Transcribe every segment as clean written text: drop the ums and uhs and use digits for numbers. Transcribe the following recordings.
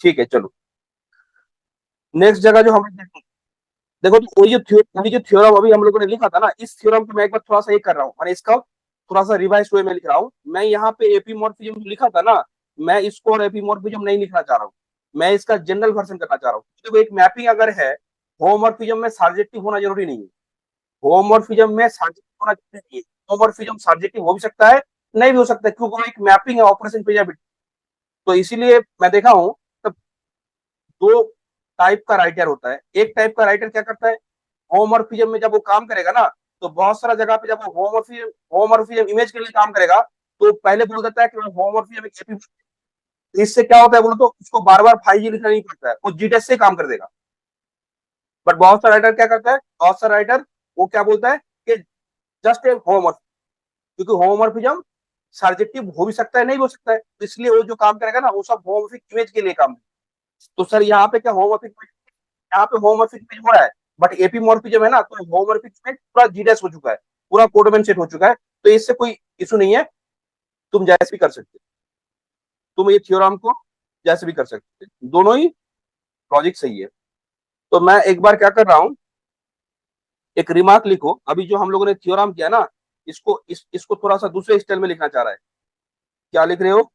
ठीक है, चलो नेक्स्ट जगह जो हमें देखो, तो वही जो थ्योरम अभी हम लोगों ने लिखा था ना, इस थ्योरम को मैं एक बार थोड़ा सा ये कर रहा हूँ, और इसका थोड़ा सा रिवाइज वे में लिख रहा हूँ। मैं यहाँ पे एपीमॉर्फिज्म जो लिखा था ना, मैं इसको और एपीमॉर्फिज्म नहीं लिखना चाह रहा हूँ, मैं इसका जनरल वर्जन करना चाह रहा हूँ। देखो एक मैपिंग अगर है, होमोमॉर्फिज्म में सर्जेक्टिव होना जरूरी नहीं है, होमोमॉर्फिज्म में सर्जेक्टिव होना जरूरी नहीं है, होमोमॉर्फिज्म सर्जेक्टिव हो भी सकता है, नहीं भी हो सकता है, क्योंकि वो एक मैपिंग है ऑपरेशन पेजाबिलिटी। तो इसीलिए मैं देखा हूँ तब दो टाइप का राइटर होता है। एक टाइप का राइटर क्या करता है, होमोमॉर्फिज्म में जब वो काम करेगा ना, तो बहुत सारा जगह पे जब वो होमोमॉर्फिज्म इमेज के लिए काम करेगा, तो पहले बोल देता है कि होमोमॉर्फिज्म एक एपी। इससे क्या होता है बोलो तो, उसको बार बार 5G लिखना नहीं पड़ता है, वो जीटेस से काम कर देगा। बट बहुत सारा राइटर क्या करता है, बहुत सारा राइटर वो क्या बोलता है कि जस्ट ए होमोमॉर्फिज्म, क्योंकि होमोमॉर्फिज्म सर्जेक्टिव हो भी सकता है, नहीं हो सकता है, तो इसलिए वो जो काम करेगा ना, वो सब होमोमॉर्फिक इमेज के लिए काम। तो सर यहाँ पे क्या होमोमॉर्फिक, यहाँ पे होमोमॉर्फिक इमेज हो रहा है, बट एपीमॉर्फिज्म है ना, तो होमोमॉर्फिक इमेज पूरा जीडेस हो चुका है, पूरा कोडोमेन सेट हो चुका है, तो इससे कोई इशू नहीं है, तुम जैसे भी कर सकते, तुम ये थ्योरम को जैसे भी कर सकते, दोनों ही लॉजिक सही है। तो मैं एक बार क्या कर रहा हूं, एक रिमार्क लिखो, अभी जो हम लोगों ने थ्योरम किया ना, इसको थोड़ा सा दूसरे स्टाइल में लिखना चाह रहा है। क्या लिख रहे हो,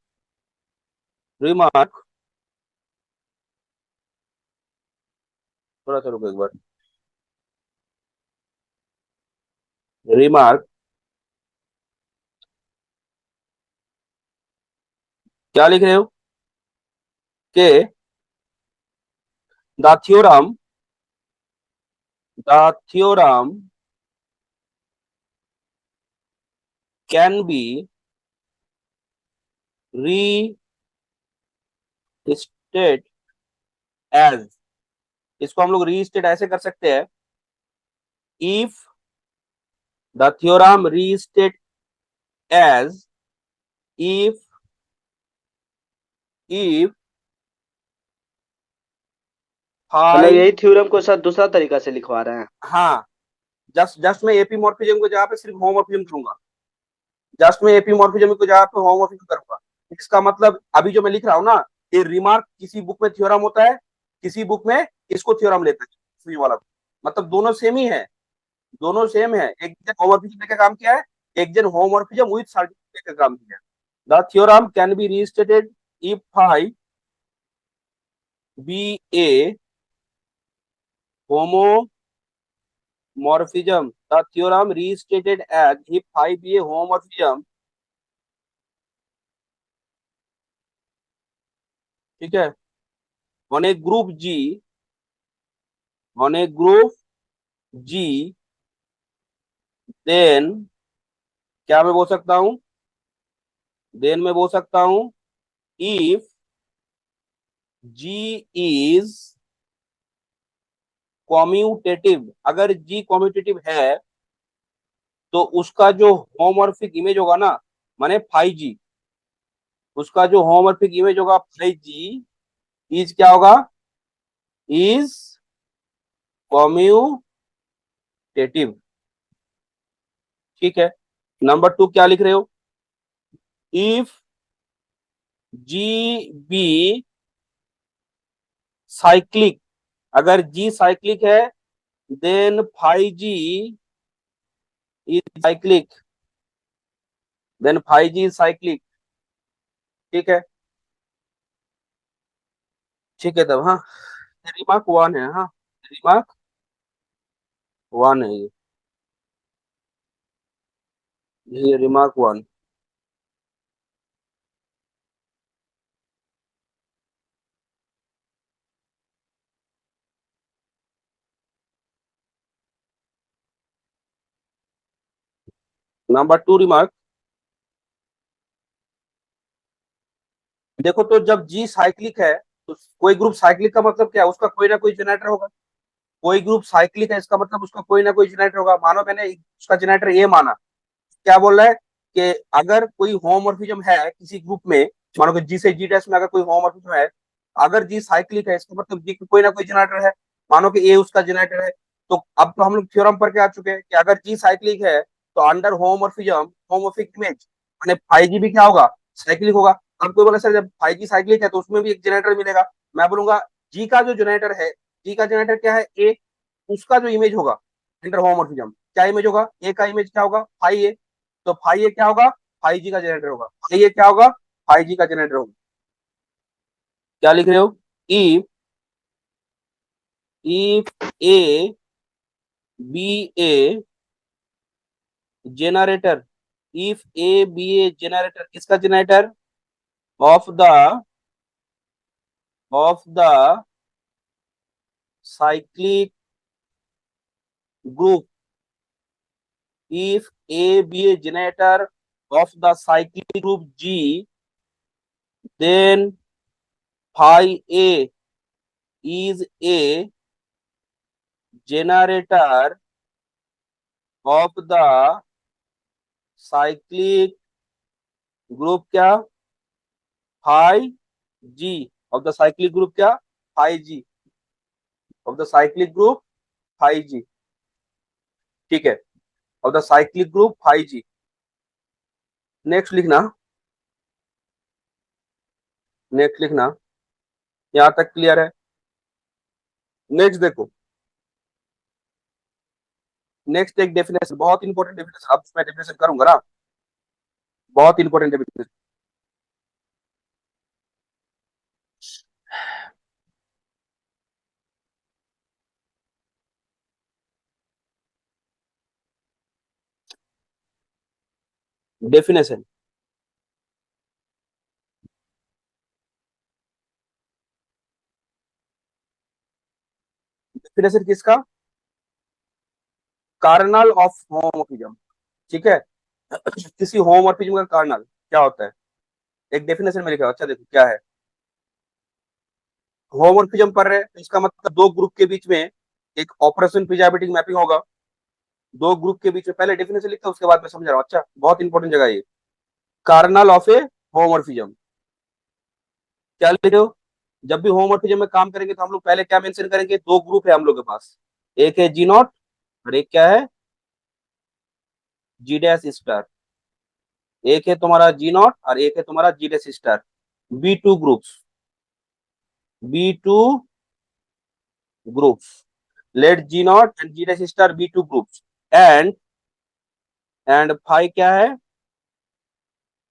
रिमार्क, थोड़ा सा रुको एक बार, रिमार्क, क्या लिख रहे हो कि the theorem, the theorem can be restate as, इसको हम लोग रीस्टेट ऐसे कर सकते हैं, if the theorem restate as, if if मतलब फाइव, यही थ्योरम को सर दूसरा तरीका से लिखवा रहे हैं। हाँ, जस्ट जस्ट मैं एपीमॉर्फिज्म को जगह पे सिर्फ होमोमॉर्फिज्म करूंगा, जस्ट मैं एपीमॉर्फिज्म को जगह पे होमोमॉर्फिज्म करूंगा। इसका मतलब अभी जो मैं लिख रहा हूँ ना, ये रिमार्क किसी बुक में थ्योरम होता है, किसी बुक में इसको थ्योरम लेता है वाला, मतलब दोनों सेम ही है, दोनों सेम है। एक जन होमोमॉर्फिज्म का काम किया है, एक जन होमोमॉर्फिज्म विद सर्टिफिकेट का काम किया है। The theorem can be restated if phi be a homomorphism, the theorem restated as if phi be a homomorphism, ठीक है, on a group G, on a group G, then क्या मैं बोल सकता हूं, then मैं बोल सकता हूं if G is commutative, अगर G commutative है, तो उसका जो होमोमॉर्फिक इमेज होगा ना, माने फाई जी, उसका जो होमोमॉर्फिक इमेज होगा फाई जी इज क्या होगा, इज कम्यूटेटिव, ठीक है। नंबर 2 क्या लिख रहे हो, इफ जी बी साइक्लिक, अगर जी साइक्लिक है, then phi G is cyclic, then phi G is cyclic, ठीक है, ठीक है तब, हाँ, रिमार्क 1 है, हाँ, रिमार्क 1 है ये रिमार्क 1। नंबर 2 रिमार्क, देखो तो जब जी साइक्लिक है, तो कोई ग्रुप साइक्लिक का मतलब क्या है, उसका कोई ना कोई जेनरेटर होगा, कोई ग्रुप साइक्लिक है इसका मतलब उसका कोई ना कोई जेनरेटर होगा। मानो मैंने उसका जेनरेटर ए माना, क्या बोल रहा है कि अगर कोई होमोमॉर्फिज्म है किसी ग्रुप में, मानो कि जी से जी डैश में अगर कोई होमोमॉर्फिज्म है, अगर जी साइक्लिक है इसका मतलब जी कोई ना कोई जेनरेटर है, मानो कि ए उसका जेनरेटर है। तो अब तो हम लोग थ्योरम पर क्या आ चुके हैं कि अगर जी साइक्लिक है, तो अंडर होमोमॉर्फिज्म, होमोमॉर्फिक इमेज माने 5G भी क्या होगा, साइक्लिक होगा। अब कोई बोला सर जब 5G साइक्लिक है तो उसमें भी एक जेनरेटर मिलेगा, मैं बोलूंगा जी का जो जनरेटर है, जी का जनरेटर क्या है, ए, उसका जो इमेज होगा इंटर होमोमोर्फिज्म, क्या इमेज होगा, ए का इमेज क्या होगा, फाई ए, तो फाई ए क्या होगा, फाई जी का जनरेटर होगा, फाई ए क्या होगा, फाई जी का जनरेटर होगा। क्या लिख रहे हो, if A B A generator, if A B A generator, किसका generator, of the of the cyclic group, if A be a generator of the cyclic group G, then phi A is a generator of the cyclic group क्या, phi G of the cyclic group क्या, phi G of the cyclic group phi G, ठीक है, of the cyclic group phi G। Next लिखना, next लिखना, यहां तक clear है। Next देखो, नेक्स्ट एक डेफिनेशन, बहुत इंपॉर्टेंट डेफिनेशन, अब मैं डेफिनेशन करूंगा ना, बहुत इंपॉर्टेंट डेफिनेशन। डेफिनेशन, डेफिनेशन किसका, कार्नल ऑफ होमोमोर्फिज्म, ठीक है। किसी होमोमोर्फिज्म का कार्नल क्या होता है, एक डेफिनेशन में लिखा है, अच्छा देखो क्या है। होमोमोर्फिज्म पढ़ रहे हैं तो इसका मतलब दो ग्रुप के बीच में एक ऑपरेशन प्रिजाबिलिटी मैपिंग होगा, दो ग्रुप के बीच में, पहले डेफिनेशन लिखता हूं उसके बाद मैं समझ रहा हूँ, अच्छा बहुत इंपॉर्टेंट जगह ये, कार्नल ऑफ ए होमोमोर्फिज्म, क्या लिख रहे हो, जब भी होमोमोर्फिज्म में काम करेंगे तो हम लोग पहले क्या मेंशन करेंगे, दो ग्रुप है हम लोग के पास, एक है जी नॉट और एक क्या है, जी डैश स्टार, एक है तुम्हारा जी नॉट और एक है तुम्हारा G dash star, be two groups, be two groups, let G not and G dash star be two groups, and phi क्या है,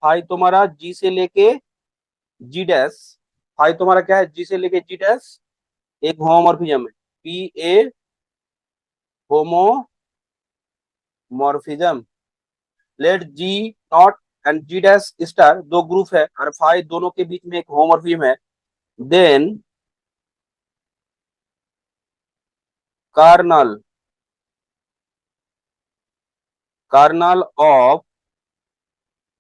फाई तुम्हारा जी से लेके जी डैश, फाई तुम्हारा क्या है, जी से लेके जी डैश एक होमोमॉर्फिज्म है, P a homomorphism, let G not and G dash star दो ग्रुप है और फाई दोनों के बीच में एक होमोमॉर्फिज्म है, then kernel, kernel of,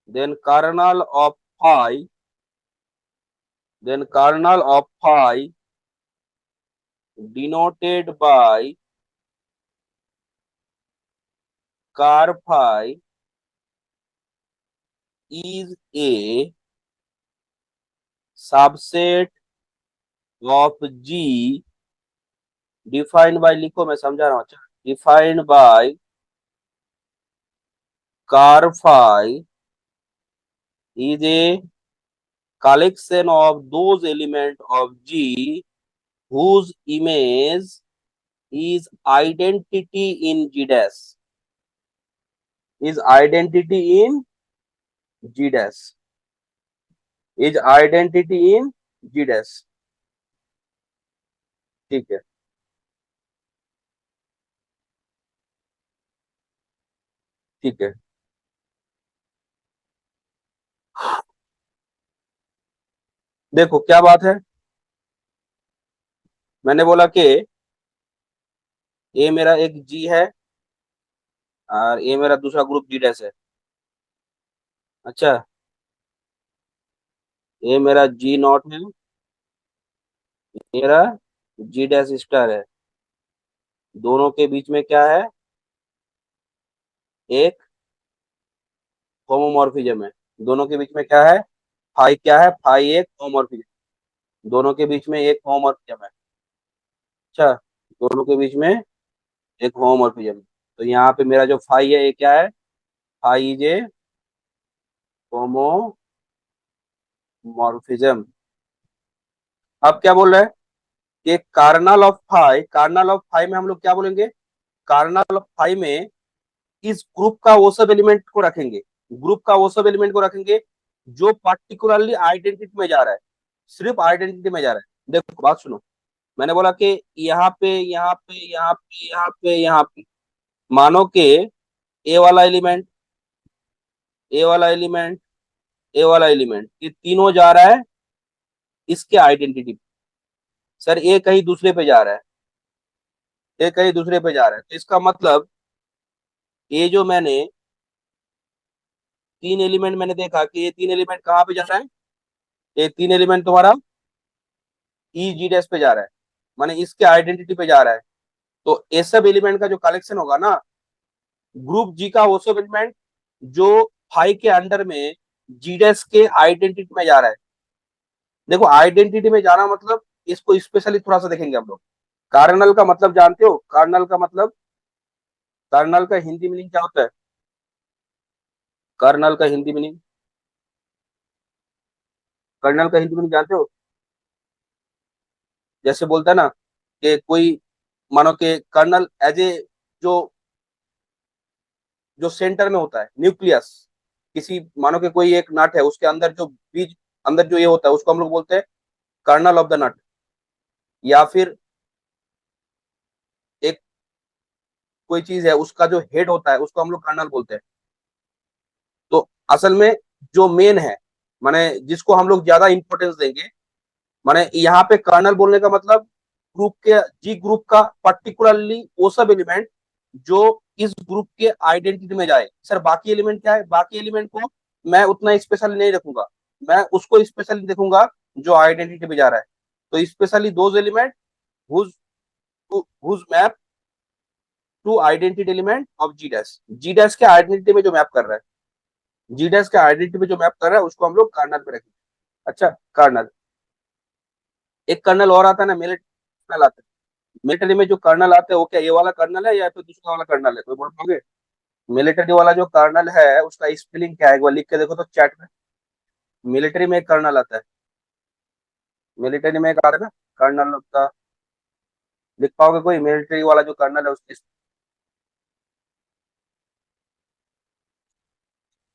then kernel of phi, then kernel of phi denoted by car phi is a subset of G defined by, लिखो मैं समझा रहा हूँ, अच्छा, defined by car phi is a collection of those elements of G whose image is identity in G dash, is identity in G dash, is identity in G dash, ठीक है, ठीक है। देखो क्या बात है, मैंने बोला कि ए मेरा एक जी है और ए मेरा दूसरा ग्रुप जी डैश है, अच्छा, ए मेरा जी नॉट है, मेरा जी डैश स्टार है, दोनों के बीच में क्या है, एक होमोमॉर्फिज्म है, दोनों के बीच में क्या है, फाई क्या है, फाई एक होमोमॉर्फिज्म, दोनों के बीच में एक होमोमॉर्फिज्म है, अच्छा, दोनों के बीच में एक होमोमॉर्फिज्म, तो यहाँ पे मेरा जो फाई है ये क्या है, फाई इज ए होमोमॉर्फिज्म, अब क्या बोल रहे हैं कि कार्नल ऑफ फाइव में हम लोग क्या बोलेंगे, कार्नल ऑफ फाइव में इस ग्रुप का वो सब एलिमेंट को रखेंगे, ग्रुप का वो सब एलिमेंट को रखेंगे जो पर्टिकुलरली आइडेंटिटी में जा रहा है, सिर्फ आइडेंटिटी में जा रहा है। देखो बात सुनो, मैंने बोला कि यहाँ पे यहाँ पे यहाँ पे यहाँ पे यहाँ पे मानो के ए वाला एलिमेंट, ए वाला एलिमेंट, ए वाला एलिमेंट, ये तीनों जा रहा है इसके आइडेंटिटी। सर ये कहीं दूसरे पे जा रहा है, ये कहीं दूसरे पे जा रहा है, तो इसका मतलब ये जो मैंने तीन एलिमेंट मैंने देखा कि ये तीन एलिमेंट कहाँ पे जा रहा है, ये तीन एलिमेंट तुम्हारा ई जी डैश पे जा रहा है, माने इसके आइडेंटिटी पे जा रहा है। तो ये सब एलिमेंट का जो कलेक्शन होगा ना, ग्रुप जी का वो सब एलिमेंट जो फाइव के अंडर में जी डैश के आइडेंटिटी में जा रहा है। देखो आइडेंटिटी में जाना मतलब इसको स्पेशली थोड़ा सा देखेंगे हम लोग। कार्नल का मतलब जानते हो, कार्नल का मतलब, कर्नल का हिंदी मीनिंग क्या होता है, कर्नल का हिंदी मीनिंग, कर्नल का हिंदी मीनिंग जानते हो? जैसे बोलता है ना कि कोई, मानो कि कर्नल एज ए, जो जो सेंटर में होता है न्यूक्लियस, किसी मानो कि कोई एक नट है उसके अंदर जो बीज, अंदर जो ये होता है उसको हम लोग बोलते हैं कर्नल ऑफ द नट। या फिर एक कोई चीज है उसका जो हेड होता है उसको हम लोग कर्नल बोलते हैं। तो असल में जो मेन है, माने जिसको हम लोग ज्यादा इंपॉर्टेंस देंगे, माने यहाँ पे कर्नल बोलने का मतलब ग्रुप के, जी ग्रुप का पर्टिकुलरली वो सब एलिमेंट जो इस ग्रुप के आइडेंटिटी में जाए। सर बाकी एलिमेंट क्या है, बाकी एलिमेंट को मैं उतना स्पेशल नहीं रखूंगा, मैं उसको स्पेशली देखूंगा जो आइडेंटिटी में जा रहा है। तो specially those element whose whose map to identity element of G dash, G dash के आइडेंटिटी में जो मैप कर रहा है, जी डैश के आइडेंटिटी में जो मैप कर रहा है उसको हम लोग कर्नल पे रखेंगे। अच्छा कर्नल, एक कर्नल और आता है ना, मिलिट्री आता है, मिलिट्री में जो कर्नल आते हैं वो क्या ये वाला कर्नल है या फिर दूसरा वाला कर्नल है, कोई बोल पाओगे? मिलिट्री वाला जो कर्नल है उसका स्पेलिंग क्या है, एक बार लिख के देखो तो चैट में। मिलिट्री में एक कर्नल आता है, मिलिट्री में एक आता है ना कर्नल का, लिख पाओगे कोई मिलिट्री वाला जो कर्नल है उसके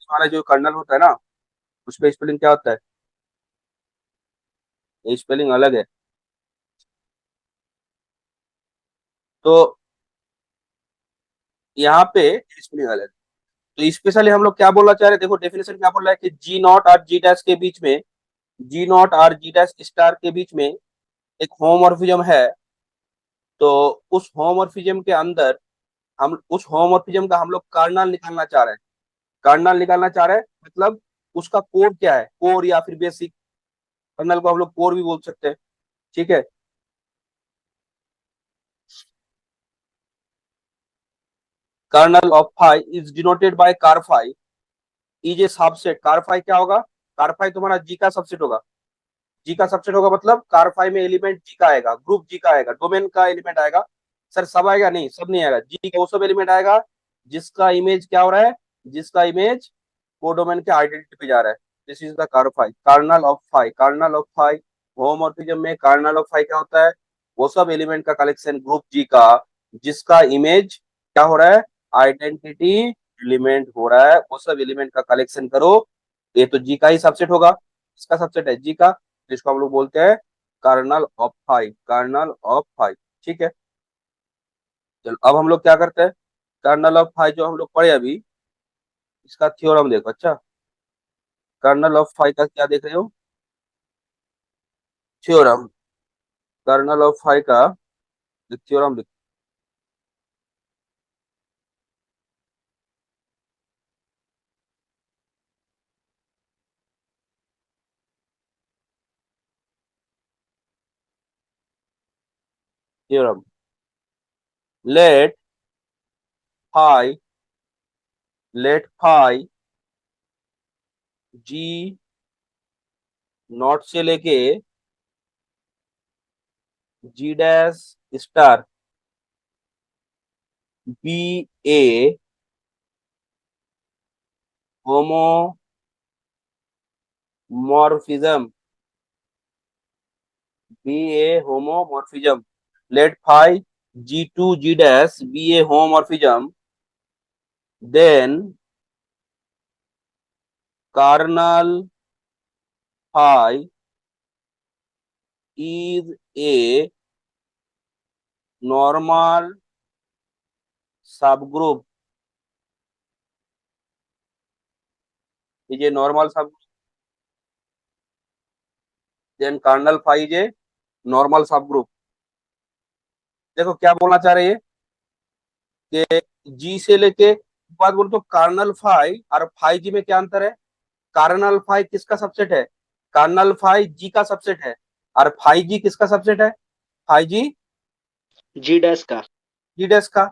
वाला जो कर्नल होता है ना, उसका स्पेलिंग क्या होता है? ये स्पेलिंग अलग है। तो यहाँ पे स्पेलिंग अलग है। तो स्पेशली हम लोग क्या बोलना चाह रहे हैं, देखो डेफिनेशन क्या बोल रहा है कि जी नॉट और जी डैश के बीच में, जी नॉट और जी डैश स्टार के बीच में एक होमोमॉर्फिज्म है। तो उस होमोमॉर्फिज्म के अंदर हम उस होमोमॉर्फिज्म का हम लोग कर्नल निकालना चाह रहे हैं, कर्नल निकालना चाह रहे हैं मतलब उसका कोर क्या है, कोर या फिर बेसिक, कर्नल को हम लोग कोर भी बोल सकते हैं। ठीक है, kernel of phi is denoted by ker phi is a subset. Ker phi क्या होगा, कार फाई तुम्हारा जी का सबसेट होगा, जी का सबसेट होगा मतलब कार फाई में एलिमेंट जी का आएगा, ग्रुप जी का आएगा, डोमेन का एलिमेंट आएगा। सर सब आएगा नहीं, सब नहीं आएगा, जी का वो सब एलिमेंट आएगा जिसका इमेज क्या हो रहा है, जिसका इमेज कोडोमेन के आइडेंटिटी पे जा रहा है। This is the ker phi, kernel of phi, kernel of phi. Homomorphism में कार्नल ऑफ फाई क्या होता है, वो सब एलिमेंट का कलेक्शन ग्रुप जी का जिसका इमेज क्या हो रहा है, आइडेंटिटी एलिमेंट हो रहा है, वो सब एलिमेंट का कलेक्शन करो। ये तो जी का ही सबसेट होगा, इसका सबसेट है जी का, जिसको हम लोग बोलते हैं kernel of phi, kernel of phi. ठीक है, चलो अब हम लोग क्या करते हैं, कर्नल ऑफ फाई जो हम लोग पढ़े अभी, इसका थ्योरम देखो। अच्छा, कर्नल ऑफ फाई का क्या देख रहे हो, थ्योरम, कर्नल ऑफ फाई का थ्योरम लिखो। Theorem, let phi, let phi G naught से लेके G dash star be a homomorphism be a homomorphism. Let phi G2 G dash be a homomorphism, then kernel phi is a normal subgroup. Is a normal subgroup. Then kernel phi is a normal subgroup. देखो क्या बोलना चाह रही है कि जी से लेके बात बोलो तो कार्नल फाई और फाई जी में क्या अंतर है? कार्नल फाई किसका सबसेट है? कार्नल फाई जी का सबसेट है। और फाई जी किसका सबसेट है? फाई जी जी डैश का। जी डैश का।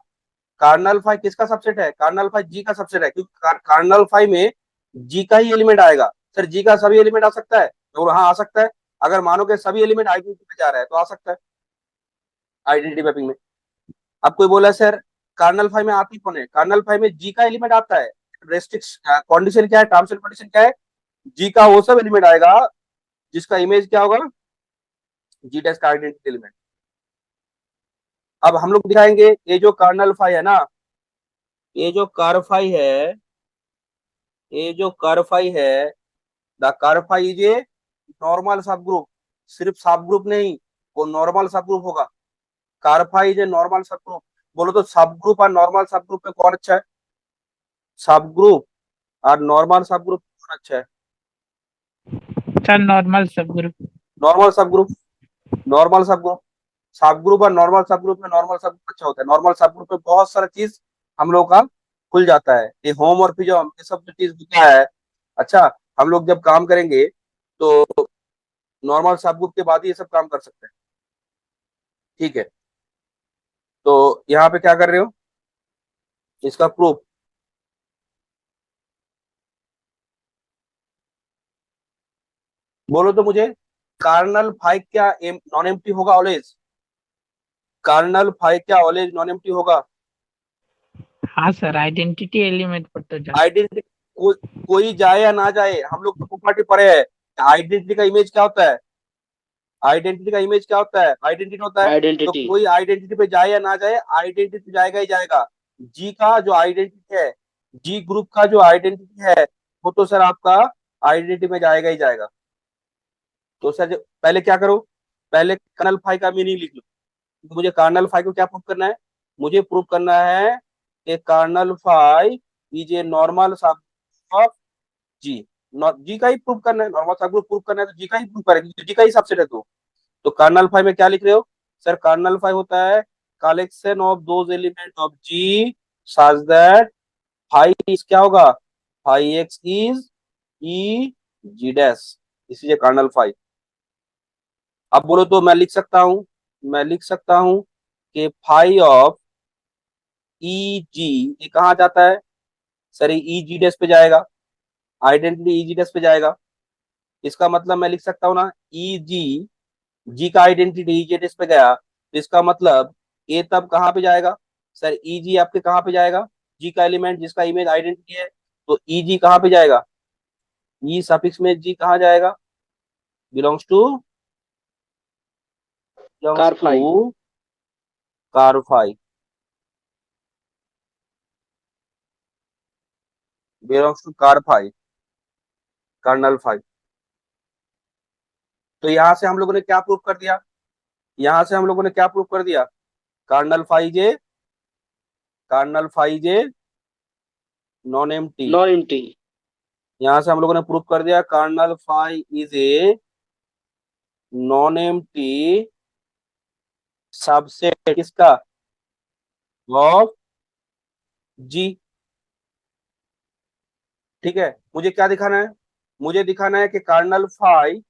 कार्नल फाई किसका सबसेट है? कार्नल फाई जी का सबसेट है, क्योंकि कार्नल फाई में जी का ही एलिमेंट आएगा। सर जी का सभी एलिमेंट आ सकता है? तो हाँ आ सकता है। अगर मानो कि सभी एलिमेंट आइडेंटिटी पे जा रहा है तो आ सकता है आइडेंटिटी मैपिंग में। अब कोई बोला सर कर्नल फाइव में आती कौन है? कर्नल फाइव में जी का एलिमेंट आता है। रेस्ट्रिक्शन कंडीशन क्या है? टर्म्स एंड कंडीशन क्या है? जी का वो सब एलिमेंट आएगा जिसका इमेज क्या होगा? जी डैश का आइडेंटिटी एलिमेंट। अब हम लोग दिखाएंगे ये जो कर्नल फाइव है ना, ये जो कर फाइव है, ये जो कर फाइव है, द कर फाइव इज ए नॉर्मल सब ग्रुप। सिर्फ सब ग्रुप नहीं, वो नॉर्मल सब ग्रुप होगा। कर फाइव इज ए नॉर्मल सब ग्रुप। बोलो तो सब ग्रुप और नॉर्मल सब ग्रुप में कौन अच्छा है? सब ग्रुप और नॉर्मल सब ग्रुप कौन अच्छा है? सर नॉर्मल सब ग्रुप। नॉर्मल सब ग्रुप। नॉर्मल सब ग्रुप। सब ग्रुप और नॉर्मल सब ग्रुप में नॉर्मल सब ग्रुप अच्छा होता है। नॉर्मल सब ग्रुप में बहुत सारा चीज हम लोग का खुल जाता है। ये होम और फिजम ये सब जो चीज होता है, अच्छा हम लोग जब काम करेंगे तो नॉर्मल सब ग्रुप के बाद ही ये सब काम कर सकते हैं। ठीक है, तो यहाँ पे क्या कर रहे हो? इसका प्रूफ बोलो तो मुझे। कार्नल फाइव क्या नॉन एम्प्टी होगा ऑलवेज? कार्नल फाइव क्या ऑलवेज नॉन एम्प्टी होगा? हाँ सर, आइडेंटिटी एलिमेंट पर तो जा। आइडेंटिटी कोई जाए या ना जाए, हम लोग तो प्रॉपर्टी पढ़े हैं। आइडेंटिटी का इमेज क्या होता है? आइडेंटिटी का इमेज क्या होता है? आइडेंटिटी होता है। तो आइडेंटिटी। कोई आइडेंटिटी पे जाए या ना जाए, आइडेंटिटी जाएगा ही जाएगा। जी का जो आइडेंटिटी है, जी ग्रुप का जो आइडेंटिटी है, वो तो सर आपका आइडेंटिटी में जाएगा ही जाएगा। तो सर पहले क्या करो, पहले कर्नल फाई का मीनिंग लिख लो। तो मुझे कर्नल फाई को क्या प्रूव करना है? मुझे प्रूव करना है कि kernel phi is a normal sub of G. G का ही प्रूव करना है, नॉर्मल सब ग्रुप प्रूव करना है तो जी का ही प्रूव करेंगे, जी का ही सबसेट है। तो कर्नल फाइव में क्या लिख रहे हो? सर कर्नल फाइव होता है collection of those element of G such that phi is क्या होगा? Phi x is e G dash. इसी कर्नल फाइव। अब बोलो तो मैं लिख सकता हूं, मैं लिख सकता हूं कि फाइव ऑफ ई जी ये कहाँ जाता है? सर ई जी डैश पे जाएगा, आइडेंटिटी ई जी डैश पे जाएगा। इसका मतलब मैं लिख सकता हूँ ना, ई जी जी का आइडेंटिटी ई जी डैश पे गया तो इसका मतलब ए तब कहाँ पे जाएगा? सर ई जी आपके कहाँ पे जाएगा? जी का एलिमेंट जिसका इमेज आइडेंटिटी है, तो ई जी कहाँ पे जाएगा? ई सफिक्स में जी कहाँ जाएगा? Belongs to ker belongs phi. To ker phi, belongs to ker phi, kernel phi. तो यहाँ से हम लोगों ने क्या प्रूव कर दिया? यहाँ से हम लोगों ने क्या प्रूव कर दिया? कर्नल फाइव जे, कर्नल फाइव जे नॉन एम्प्टी। Non empty. यहाँ से हम लोगों ने प्रूव कर दिया colonel five is a non empty subset किसका? ऑफ जी। ठीक है, मुझे क्या दिखाना है? मुझे दिखाना है कि colonel five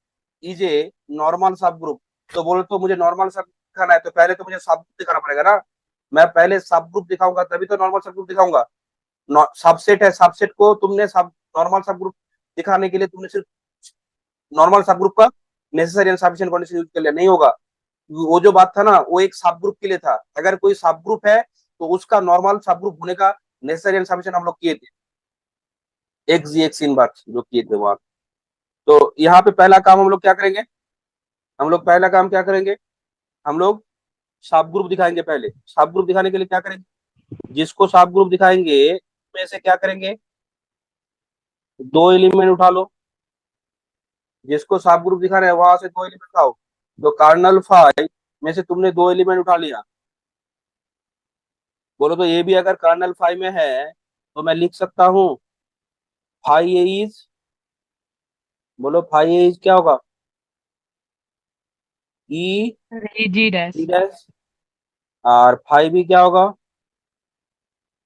is a normal सब ग्रुप। तो बोलो तो मुझे नॉर्मल सब दिखाना है तो पहले तो मुझे सब ग्रुप दिखाना पड़ेगा ना। मैं पहले सब ग्रुप दिखाऊंगा तभी तो नॉर्मल सब ग्रुप दिखाऊंगा। सबसेट है, सबसेट को तुमने सब नॉर्मल सब ग्रुप दिखाने के लिए तुमने सिर्फ नॉर्मल सब ग्रुप का necessary and sufficient condition use कर लिया, नहीं होगा। वो जो बात था ना वो एक सब ग्रुप के लिए था। अगर कोई सब ग्रुप है तो उसका नॉर्मल सब ग्रुप होने का नेसेसरी एंड सफिशिएंट हम लोग किए थे, एक जी एक सीन बात जो किए थे वहां। तो यहाँ पे पहला काम हम लोग क्या करेंगे? हम लोग पहला काम क्या करेंगे, हम लोग सब ग्रुप दिखाएंगे। पहले सब ग्रुप दिखाने के लिए क्या करेंगे, जिसको सब ग्रुप दिखाएंगे में से क्या करेंगे, दो एलिमेंट उठा लो। जिसको सब ग्रुप दिखाना है वहां से दो एलिमेंट उठाओ। तो कार्नल फाई में से तुमने दो एलिमेंट उठा लिया। बोलो तो ये भी अगर कर्नल फाइव में है तो मैं लिख सकता हूँ फाइव ए इज, बोलो फाइव ए इज क्या होगा, ई EG dash. डैश, और फाइव भी क्या होगा,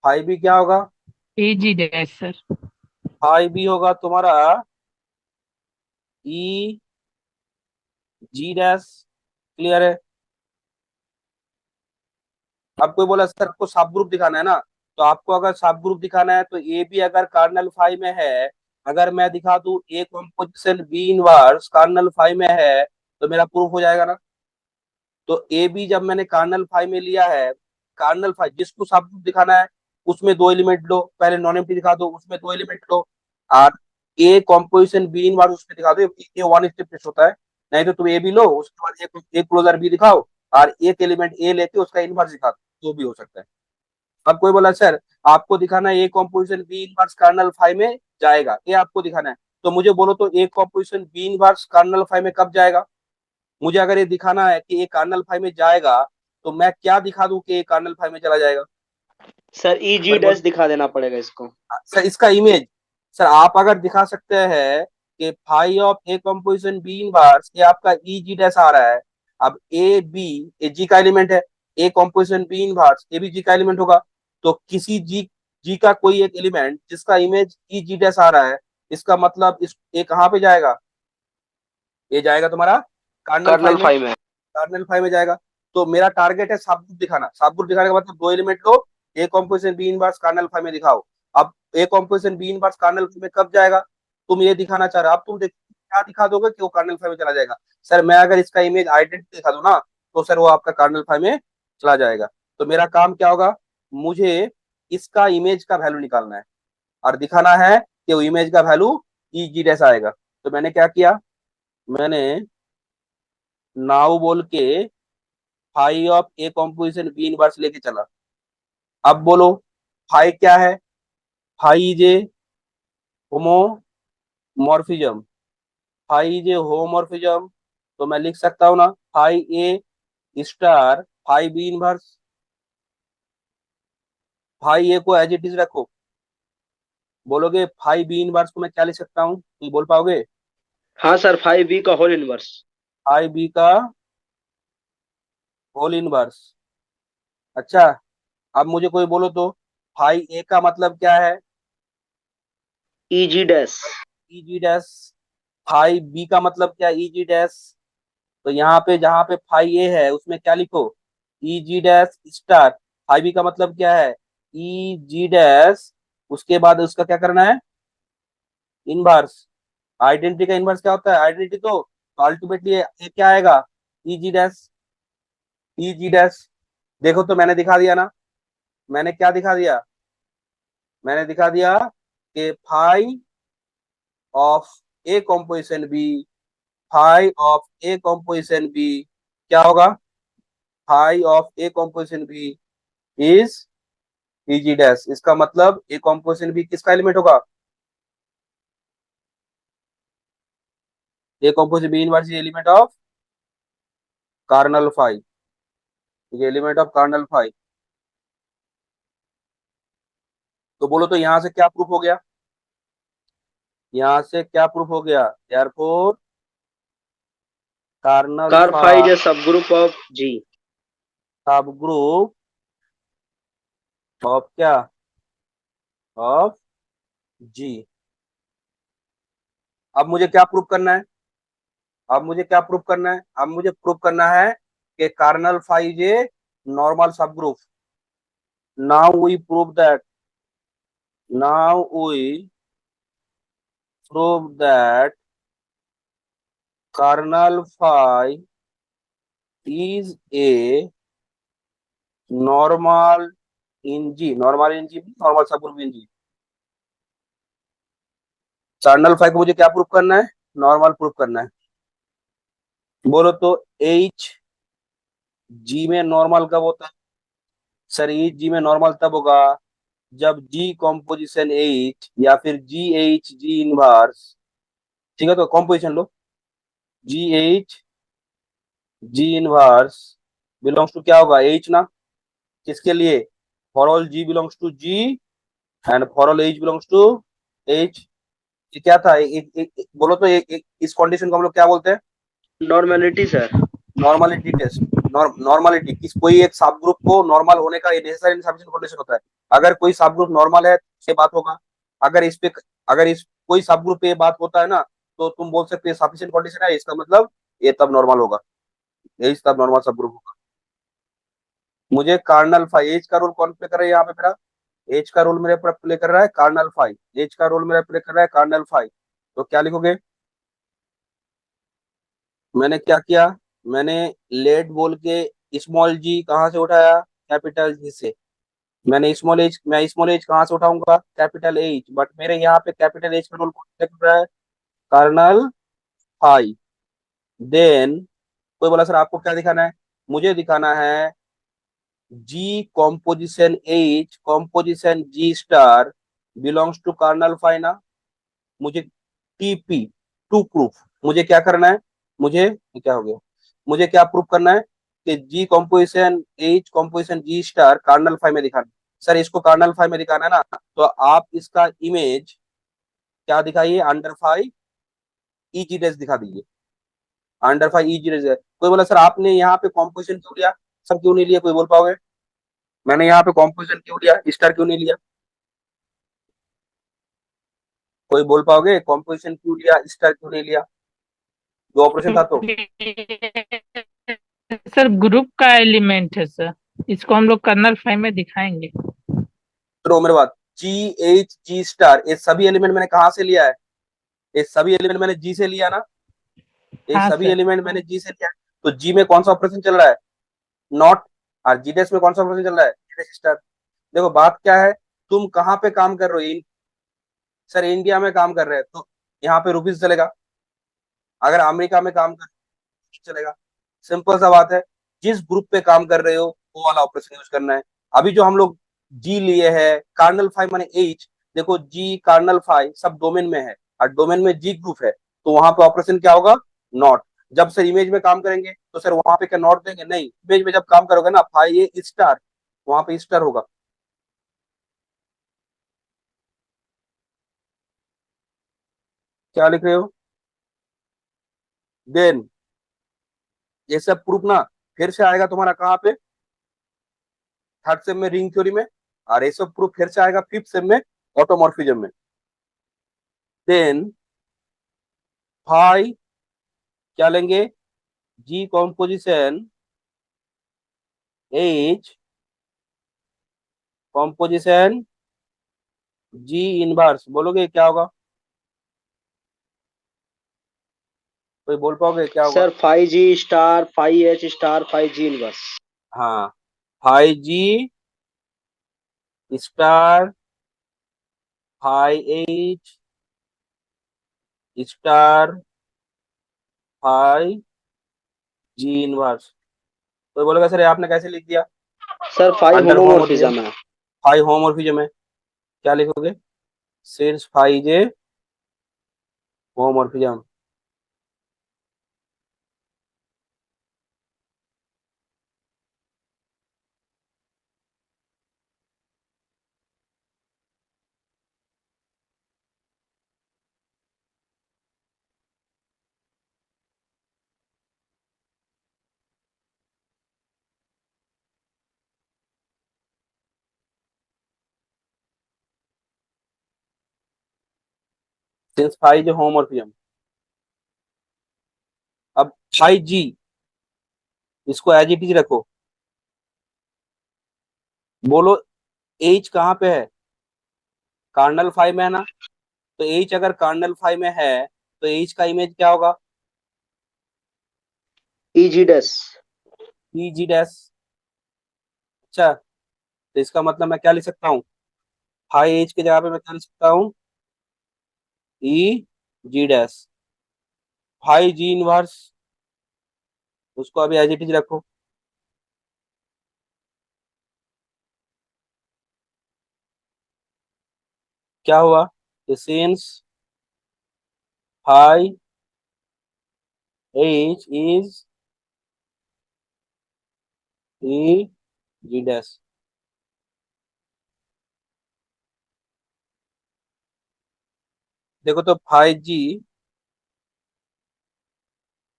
फाइव भी क्या होगा, EG dash sir. फाइव भी होगा तुम्हारा ई जी डैश। क्लियर है। अब कोई बोला सर आपको सब ग्रुप दिखाना है ना, तो आपको अगर सब ग्रुप दिखाना है तो ए भी अगर कार्नल फाइव में है, अगर मैं दिखा दूं A composition B inverse kernel phi में है तो मेरा प्रूफ हो जाएगा ना। तो ए बी जब मैंने कार्नल फाइव में लिया है, कार्नल फाइव जिसको सब ग्रुप दिखाना है उसमें दो एलिमेंट लो, पहले नॉन एम्प्टी दिखा दो उसमें दो एलिमेंट लो, और ए कॉम्पोजिशन बी इनवर्स उसमें दिखा दो। ये वन स्टेप टेस्ट होता है। नहीं तो तुम ए बी लो, उसके बाद एक क्लोजर बी दिखाओ और एक एलिमेंट ए लेके उसका इनवर्स दिखा दो, तो भी हो सकता है। अब कोई बोला सर आपको दिखाना है ए composition B inverse kernel phi में जाएगा, ये आपको दिखाना है, तो मुझे बोलो तो A composition B inverse kernel phi में कब जाएगा। मुझे अगर ये दिखाना है कि ये कर्नल फाइव में जाएगा तो मैं क्या दिखा दूं कि ये कर्नल फाइव में चला जाएगा। सर EG भाई डैश बोल दिखा देना पड़ेगा इसको। सर इसका इमेज, सर आप अगर दिखा सकते हैं कि phi of A composition B inverse ये आपका ई जी डैश आ रहा है। अब ए बी ए जी का एलिमेंट है, ए कॉम्पोजिशन बी इनवर्स ए भी जी का एलिमेंट होगा। तो किसी जी जी का कोई एक एलिमेंट जिसका इमेज ई जी डैश आ रहा है, इसका मतलब इस ये कहाँ पे जाएगा, ये जाएगा तुम्हारा कर्नल कर्नल फाइव में। फाइव में। कर्नल फाइव में जाएगा। तो मेरा टारगेट है सब ग्रुप दिखाना, सब ग्रुप दिखाने का मतलब दो एलिमेंट लो, A composition B inverse kernel phi में दिखाओ। अब A composition B inverse kernel phi में कब जाएगा, तुम ये दिखाना चाह रहे हो। अब तुम देखो क्या दिखा दोगे कि वो कर्नल फाइव में चला जाएगा। सर मैं अगर इसका इमेज आइडेंटिटी दिखा दूं ना तो सर वो आपका कर्नल फाइव में चला जाएगा। तो मेरा काम क्या होगा, मुझे इसका इमेज का वैल्यू निकालना है और दिखाना है कि वो इमेज का वैल्यू ई जी डैश आएगा। तो मैंने क्या किया, मैंने नाउ बोल के phi of A composition B inverse लेके चला। अब बोलो फाइव क्या है, phi is a homomorphism, phi is a homomorphism. तो मैं लिख सकता हूँ ना फाइव ए star phi B inverse. Five ए को एज इट इज रखो। बोलोगे फाइव बी इनवर्स को मैं क्या लिख सकता हूँ, तुम बोल पाओगे। हाँ सर 5B का होल इनवर्स। फाइव बी का होल इनवर्स। अच्छा, अब मुझे कोई बोलो तो फाइव ए का मतलब क्या है, EG डैश। ई जी डैश। फाइव बी का मतलब क्या है, ई जी डैश। तो यहाँ पे जहाँ पे फाइव ए है उसमें क्या लिखो, ई G dash star. Phi b का मतलब क्या है, ई जी डैश, उसके बाद उसका क्या करना है, इनवर्स। आइडेंटिटी का इनवर्स क्या होता है, आइडेंटिटी तो अल्टीमेटली ये क्या आएगा, ई जी डैश, ई जी डैश। देखो तो मैंने दिखा दिया ना, मैंने क्या दिखा दिया, मैंने दिखा दिया कि phi of A composition B, phi of A composition B क्या होगा, phi of A composition B is E G dash. इसका मतलब ए कॉम्पोजिशन बी किसका एलिमेंट होगा, A composition B inverse element of kernel phi, element of kernel phi. तो बोलो तो यहां से क्या प्रूफ हो गया, यहां से क्या प्रूफ हो गया, therefore carnal car five five is सब ग्रुप ऑफ G। सब ग्रुप ऑफ क्या, ऑफ जी। अब मुझे क्या प्रूफ करना है, अब मुझे क्या प्रूफ करना है, अब मुझे प्रूफ करना है कि kernel phi a normal subgroup. Now we prove that, now we prove that kernel phi is a normal in G, normal in G, normal subgroup in G। Kernel phi को मुझे क्या proof करना है, normal proof करना है। बोलो तो H G में नॉर्मल कब होता है? सर एच जी में नॉर्मल तब होगा जब जी कॉम्पोजिशन एच या फिर जी एच जी इनवर्स, ठीक है, तो कॉम्पोजिशन लो, G H G inverse belongs to क्या होगा, एच ना, किसके लिए, for all G belongs to G and for all H belongs to H. ये क्या था, बोलो तो इस कंडीशन को हम लोग क्या बोलते हैं? Normality sir. Normality test. Normality किस, कोई एक सब ग्रुप को नॉर्मल होने का नेसेसरी इनसफिशिएंट कंडीशन होता है। अगर कोई सब ग्रुप नॉर्मल है तो ये बात होगा। अगर इस पे, अगर इस कोई सब ग्रुप पे ये बात होता है ना, तो तुम बोल सकते हैं सफिशिएंट कंडीशन है, इसका मतलब ये तब नॉर्मल होगा, यही तब नॉर्मल सब ग्रुप होगा। मुझे कार्नल फाइव एज का रोल कौन प्ले कर रहा है यहाँ पे मेरा, एज का रोल मेरे पर प्ले कर रहा है कार्नल फाइव, एज का रोल मेरा प्ले कर रहा है कार्नल फाइव। तो क्या लिखोगे? मैंने क्या किया, मैंने लेट बोल के स्मॉल जी कहाँ से उठाया, कैपिटल जी से। मैंने स्मॉल एज, मैं स्मॉल एज कहाँ से उठाऊंगा, कैपिटल एज, बट मेरे यहाँ पे कैपिटल एज का रोल कौन प्ले कर रहा है, कर्नल फाइव। देन कोई बोला सर आपको क्या दिखाना है, मुझे दिखाना है G composition H composition G star belongs to kernel phi ना। मुझे टीपी टू प्रूफ, मुझे क्या करना है, मुझे क्या हो गया, मुझे क्या प्रूफ करना है कि जी composition H composition G star carnal phi में दिखाना है। सर इसको कार्नल फाइव में दिखाना है ना, तो आप इसका इमेज क्या दिखाइए, अंडर फाइव ई जी डेस दिखा दीजिए, अंडर फाइव ई जी डेस। कोई बोला सर आपने यहाँ पे कॉम्पोजिशन क्यों लिया, सर क्यों नहीं लिया, कोई बोल पाओगे? मैंने यहाँ पे कॉम्पोजिशन क्यों लिया, स्टार क्यों नहीं लिया, कोई बोल पाओगे कॉम्पोजिशन क्यों लिया, स्टार क्यों नहीं लिया, जो ऑपरेशन था तो? सर ग्रुप का एलिमेंट है सर, इसको हम लोग कर्नल फाइव में दिखाएंगे। सुनो मेरे बात, जी एच जी स्टार ये सभी एलिमेंट मैंने कहाँ से लिया है, ये सभी एलिमेंट मैंने जी से लिया ना, ये हाँ सभी सर। एलिमेंट मैंने जी से लिया है। तो जी में कौन सा ऑपरेशन चल रहा है, नॉट, और जी डेस में कौन सा ऑपरेशन चल रहा है, जी डेस स्टार। देखो बात क्या है, तुम कहाँ पे काम कर रहे हो, सर इंडिया में काम कर रहे हैं तो यहाँ पे रुपीज चलेगा, अगर अमेरिका में काम कर चलेगा, सिंपल सा बात है। जिस ग्रुप पे काम कर रहे हो वो वाला ऑपरेशन यूज करना है। अभी जो हम लोग जी लिए हैं कार्नल फाइव माने एच, देखो जी कार्नल फाइव सब डोमेन में है और डोमेन में जी ग्रुप है, तो वहां पे ऑपरेशन क्या होगा, नॉट। जब सर इमेज में काम करेंगे तो सर वहां पे क्या नॉट देंगे, नहीं, इमेज में जब काम करोगे ना फाइव ये स्टार, वहां पे स्टार होगा। क्या लिख रहे हो? देन ये सब प्रूफ ना फिर से आएगा तुम्हारा कहाँ पे, थर्ड सेम में रिंग थ्योरी में, और ये सब प्रूफ फिर से आएगा फिफ्थ सेम में ऑटोमॉर्फिज्म में। देन फाइव क्या लेंगे, G composition H composition G inverse, बोलोगे क्या होगा, कोई बोल पाओगे क्या होगा? Sir 5G star 5H star 5G inverse. हाँ, phi G star phi H star phi G inverse. कोई बोलेगा सर ये आपने कैसे लिख दिया, सर 5 अंडर होमोमोर्फिज्म, होमोमॉर्फिज्म है। फाइव होमोमोर्फिज्म है, क्या लिखोगे, सिंस फाइव जे होमोमोर्फिज्म। सिंस फाइव जे होमोमोर्फिज्म। अब फाइव जी इसको एज इट इज रखो, बोलो एच कहाँ पे है, कार्नल फाइव में है ना, तो एच अगर कार्नल फाइव में है तो एच का इमेज क्या होगा, EG डैश। ई जी डैश। अच्छा, तो इसका मतलब मैं क्या लिख सकता हूँ, हाई एच की जगह पे मैं क्या लिख सकता हूँ, e G dash, phi G inverse उसको अभी एज इट इज रखो। क्या हुआ? Since phi H is e G dash. देखो तो फाइव जी,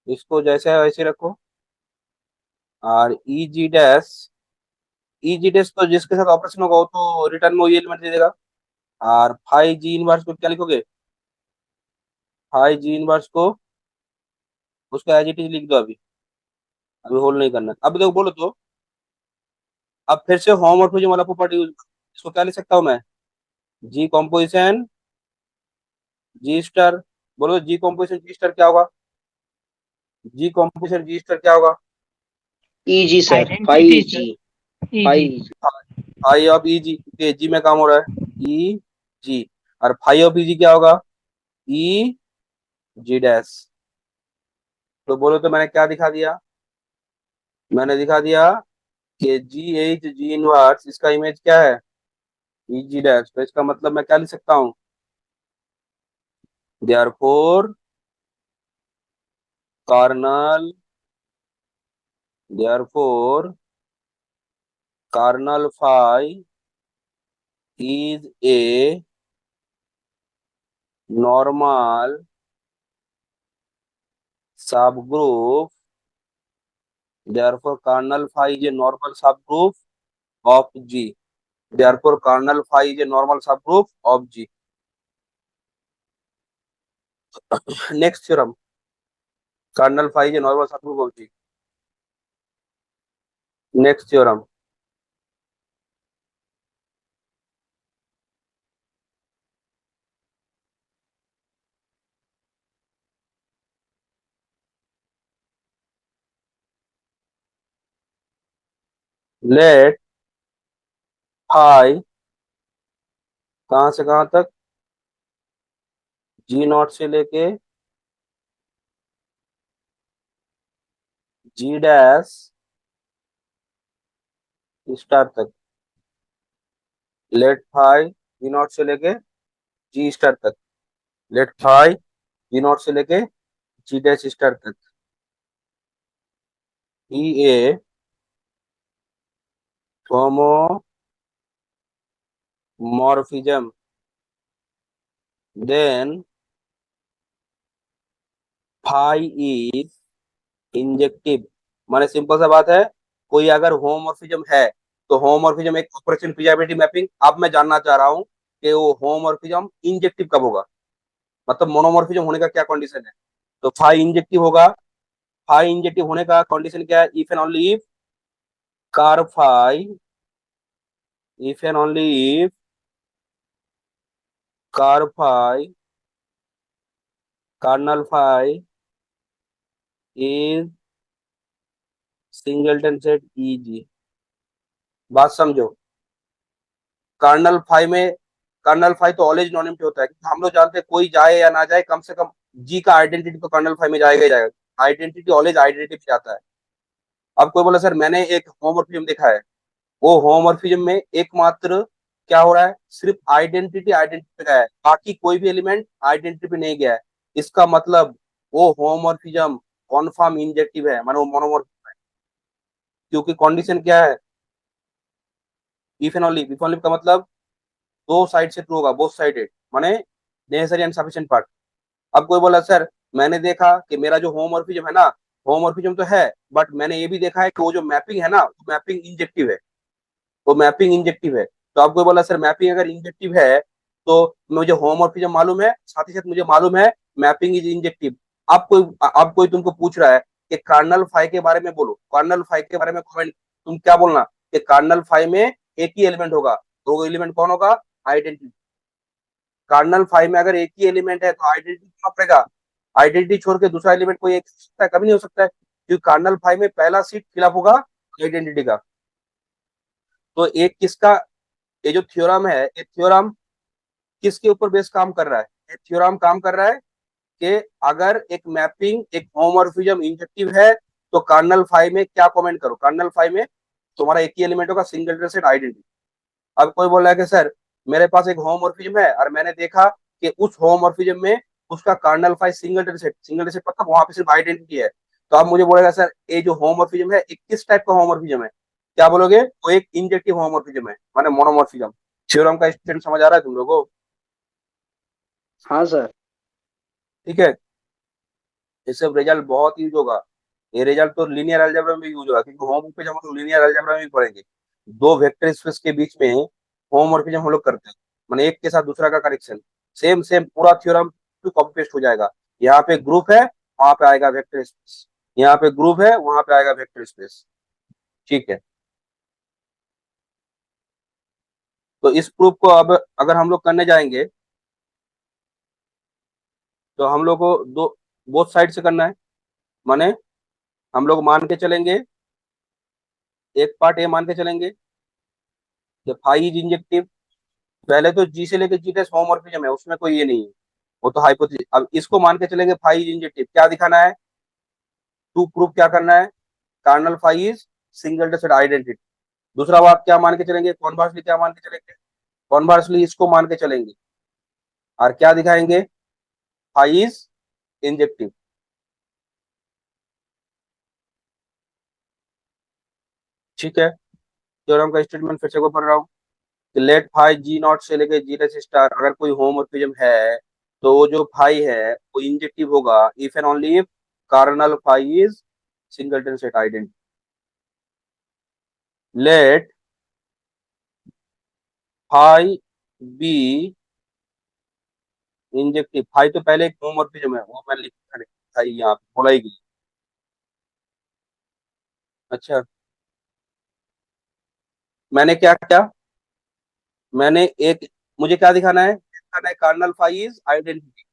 इसको जैसे है वैसे रखो। और ई जी डैश तो जिसके साथ ऑपरेशन होगा वो तो रिटर्न में वही एलिमेंट दे देगा। और फाइव जी इनवर्स को क्या लिखोगे? फाइव जी इनवर्स को उसको एज इट इज लिख दो अभी। अभी होल्ड नहीं करना। अब देखो बोलो तो, अब फिर से होमोमोर्फिज्म वाला प्रॉपर्टी यूज, इसको क्या लिख सकता हूँ मैं? जी कॉम्पोजिशन जी स्टार। बोलो जी कॉम्पोजिशन जी स्टार क्या होगा? जी कॉम्पोजिशन जी स्टार क्या होगा? E G sir, identity phi G, sir, E G. Phi. Phi of E G, G में काम हो रहा है, ई जी। और फाइव ऑफ ई जी क्या होगा? E G dash. तो बोलो तो मैंने क्या दिखा दिया? मैंने दिखा दिया कि जी एच जी इनवर्स इसका इमेज क्या है? E G dash. तो इसका मतलब मैं क्या लिख सकता हूँ? Therefore kernel therefore kernel phi is a normal subgroup. Therefore kernel phi is a normal subgroup of G. Therefore kernel phi is a normal subgroup of G. Next theorem, kernel phi is a normal subgroup of G. Next theorem, let phi कहाँ से कहाँ तक? G not से लेके G dash star तक। Late phi G not से लेके G star तक। लेट फाई G नॉट से लेके G डैश स्टार तक। ई ए homomorphism, then phi is injective. माने सिंपल सा बात है, कोई अगर होमोमॉर्फिज्म है तो होमोमॉर्फिज्म एक ऑपरेशन फिजिबिलिटी मैपिंग। अब मैं जानना चाह रहा हूं कि वो होमोमॉर्फिज्म इंजेक्टिव कब होगा, मतलब मोनोमॉर्फिज्म होने का क्या कंडीशन है? तो फाई इंजेक्टिव होगा। फाई इंजेक्टिव होने का कंडीशन क्या है? If and only if ker phi, if and only if ker phi kernel phi is singleton set E G. बात समझो। कर्नल फाई में, कर्नल फाई तो ऑलवेज नॉन एम्प्टी होता है, क्योंकि हम लोग जानते हैं कोई जाए या ना जाए कम से कम जी का आइडेंटिटी तो कर्नल फाई में जाएगा ही जाएगा। आइडेंटिटी ऑलवेज आइडेंटिटी पे जाता है। अब कोई बोला सर मैंने एक होमोमॉर्फिज्म देखा है, वो होमोमॉर्फिज्म में एकमात्र क्या हो रहा है? सिर्फ आइडेंटिटी आइडेंटिटी पे गया है, बाकी कोई भी एलिमेंट आइडेंटिटी पे नहीं गया है। इसका मतलब वो होमोमॉर्फिज्म कॉन्फर्म इंजेक्टिव है, मानो मोनोमॉर्फिज्म है। क्योंकि कंडीशन क्या है? If and only, if only का मतलब दो साइड से ट्रू होगा, बोथ साइडेड, माने नेसेसरी एंड सफिशिएंट पार्ट। अब कोई बोला सर मैंने देखा कि मेरा जो होमोमॉर्फिज्म है ना, होमोमॉर्फिज्म तो है, बट मैंने ये भी देखा है कि वो जो मैपिंग है ना, वो मैपिंग इंजेक्टिव है। वो मैपिंग इंजेक्टिव है। तो अब कोई बोला सर मैपिंग अगर इंजेक्टिव है तो मुझे होमोमॉर्फिज्म मालूम है, साथ ही साथ मुझे मालूम है मैपिंग इज इंजेक्टिव। अब कोई तुमको पूछ रहा है कि कर्नल फाई के बारे में बोलो, कर्नल फाई के बारे में कमेंट, तुम क्या बोलना? कि कर्नल फाई में एक ही एलिमेंट होगा, तो वो एलिमेंट कौन होगा? आइडेंटिटी। कार्नल फाइव में अगर एक ही एलिमेंट है तो आइडेंटिटी कहाँ पड़ेगा? आइडेंटिटी छोड़ के दूसरा एलिमेंट कोई एक हो सकता है? कभी नहीं हो सकता है, क्योंकि कार्नल फाइव में पहला सीट फिलअप होगा आइडेंटिटी का। तो एक किसका, ये जो थ्योरम है, ये थ्योरम किसके ऊपर बेस काम कर रहा है? ये थ्योरम काम कर रहा है कि अगर एक मैपिंग एक होमोमॉर्फिज्म इंजेक्टिव है तो कर्नल फाई में क्या कमेंट करो, कर्नल फाई में तुम्हारा एक ही एलिमेंट होगा, सिंगल इंटरसेक्ट आइडेंटिटी। अब कोई बोल रहा है कि सर मेरे पास एक होमोमॉर्फिज्म है और मैंने देखा कि उस होमोमॉर्फिज्म में उसका kernel phi single intersect, single intersect मतलब वहां पे सिर्फ आइडेंटिटी है। तो आप मुझे बोलेगा सर ये जो होमोमॉर्फिज्म है एक किस टाइप का होमोमॉर्फिज्म है, क्या बोलोगे, वो एक इंजेक्टिव होमोमॉर्फिज्म है, माने मोनोमॉर्फिज्म। थ्योरम का स्टूडेंट समझ आ रहा है तुम लोगों को? हाँ सर। ठीक है, इससे रिजल्ट बहुत यूज होगा। ये रिजल्ट तो लीनियर अलजेब्रा में भी यूज होगा, क्योंकि होमोमॉर्फिज्म हम लोग लीनियर अलजेब्रा में भी पढ़ेंगे। दो वेक्टर स्पेस के बीच में होमोमॉर्फिज्म हम लोग करते हैं, माने एक के साथ दूसरा का कनेक्शन। सेम सेम पूरा थ्योरम कॉपी पेस्ट हो जाएगा। यहाँ पे ग्रुप है, वहां पे आएगा वेक्टर स्पेस, यहाँ पे ग्रुप है, वहां पे आएगा वेक्टर स्पेस। ठीक है, तो इस प्रूफ को अब अगर हम लोग करने जाएंगे तो हम लोग को दो बोथ साइड से करना है। माने हम लोग मान के चलेंगे, एक पार्ट ये मान के चलेंगे कि फाई इज इंजेक्टिव। पहले तो जी से लेकर जी टेस्ट होमोमॉर्फिज्म है, उसमें कोई ये नहीं है, वो तो हाइपोथेसिस। अब इसको मान के चलेंगे फाई इज इंजेक्टिव, क्या दिखाना है, टू प्रूफ क्या करना है, kernel phi is single intersect identity. दूसरा बात क्या मान के चलेंगे, कॉन्वर्सली क्या मान के चलेंगे, कॉन्वर्सली इसको मान के चलेंगे और क्या दिखाएंगे, फाई इज इंजेक्टिव। ठीक है, थ्योरम का स्टेटमेंट फिर से को पढ़ रहा हूँ कि लेट फाई जी नॉट से लेके जी टेस्ट स्टार, अगर कोई होमोमॉर्फिज्म है तो वो जो फाई है वो इंजेक्टिव होगा if and only if kernel phi is singleton set identity. Let phi be injective, phi तो पहले एक होमोमॉर्फिज्म है, वो मैं लिखा है यहाँ पे बोला ही गया। अच्छा, मैंने क्या किया, मैंने एक, मुझे क्या दिखाना है, दिखाना है कार्नल फाई इज आइडेंटिटी।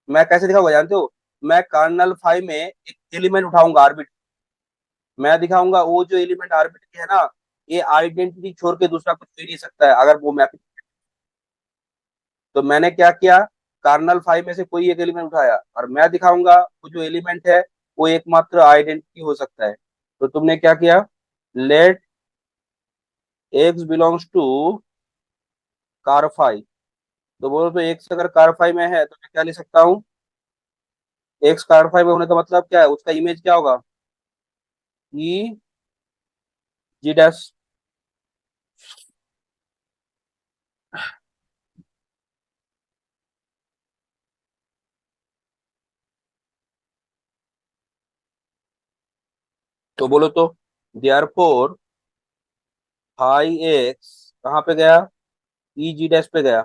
मैं कैसे दिखाऊंगा जानते हो, मैं कार्नल फाई में एक एलिमेंट उठाऊंगा आर्बिट, मैं दिखाऊंगा वो जो एलिमेंट आर्बिट्री है ना, ये आइडेंटिटी छोड़ के दूसरा कुछ हो ही नहीं सकता है अगर वो मैपिंग। तो मैंने क्या किया, कार्नल फाइव में से कोई एक एलिमेंट उठाया और मैं दिखाऊंगा वो जो एलिमेंट है वो एकमात्र आइडेंटिटी हो सकता है। तो तुमने क्या किया, let x belongs to ker phi. तो बोलो तो एक्स अगर कार फाइव में है तो मैं क्या लिख सकता हूँ, एक्स कार फाइव में होने का मतलब क्या है, उसका इमेज क्या होगा, ई जी डैश। तो बोलो तो देयरफॉर फाई एक्स कहाँ पे गया, ई जी डैश पे गया,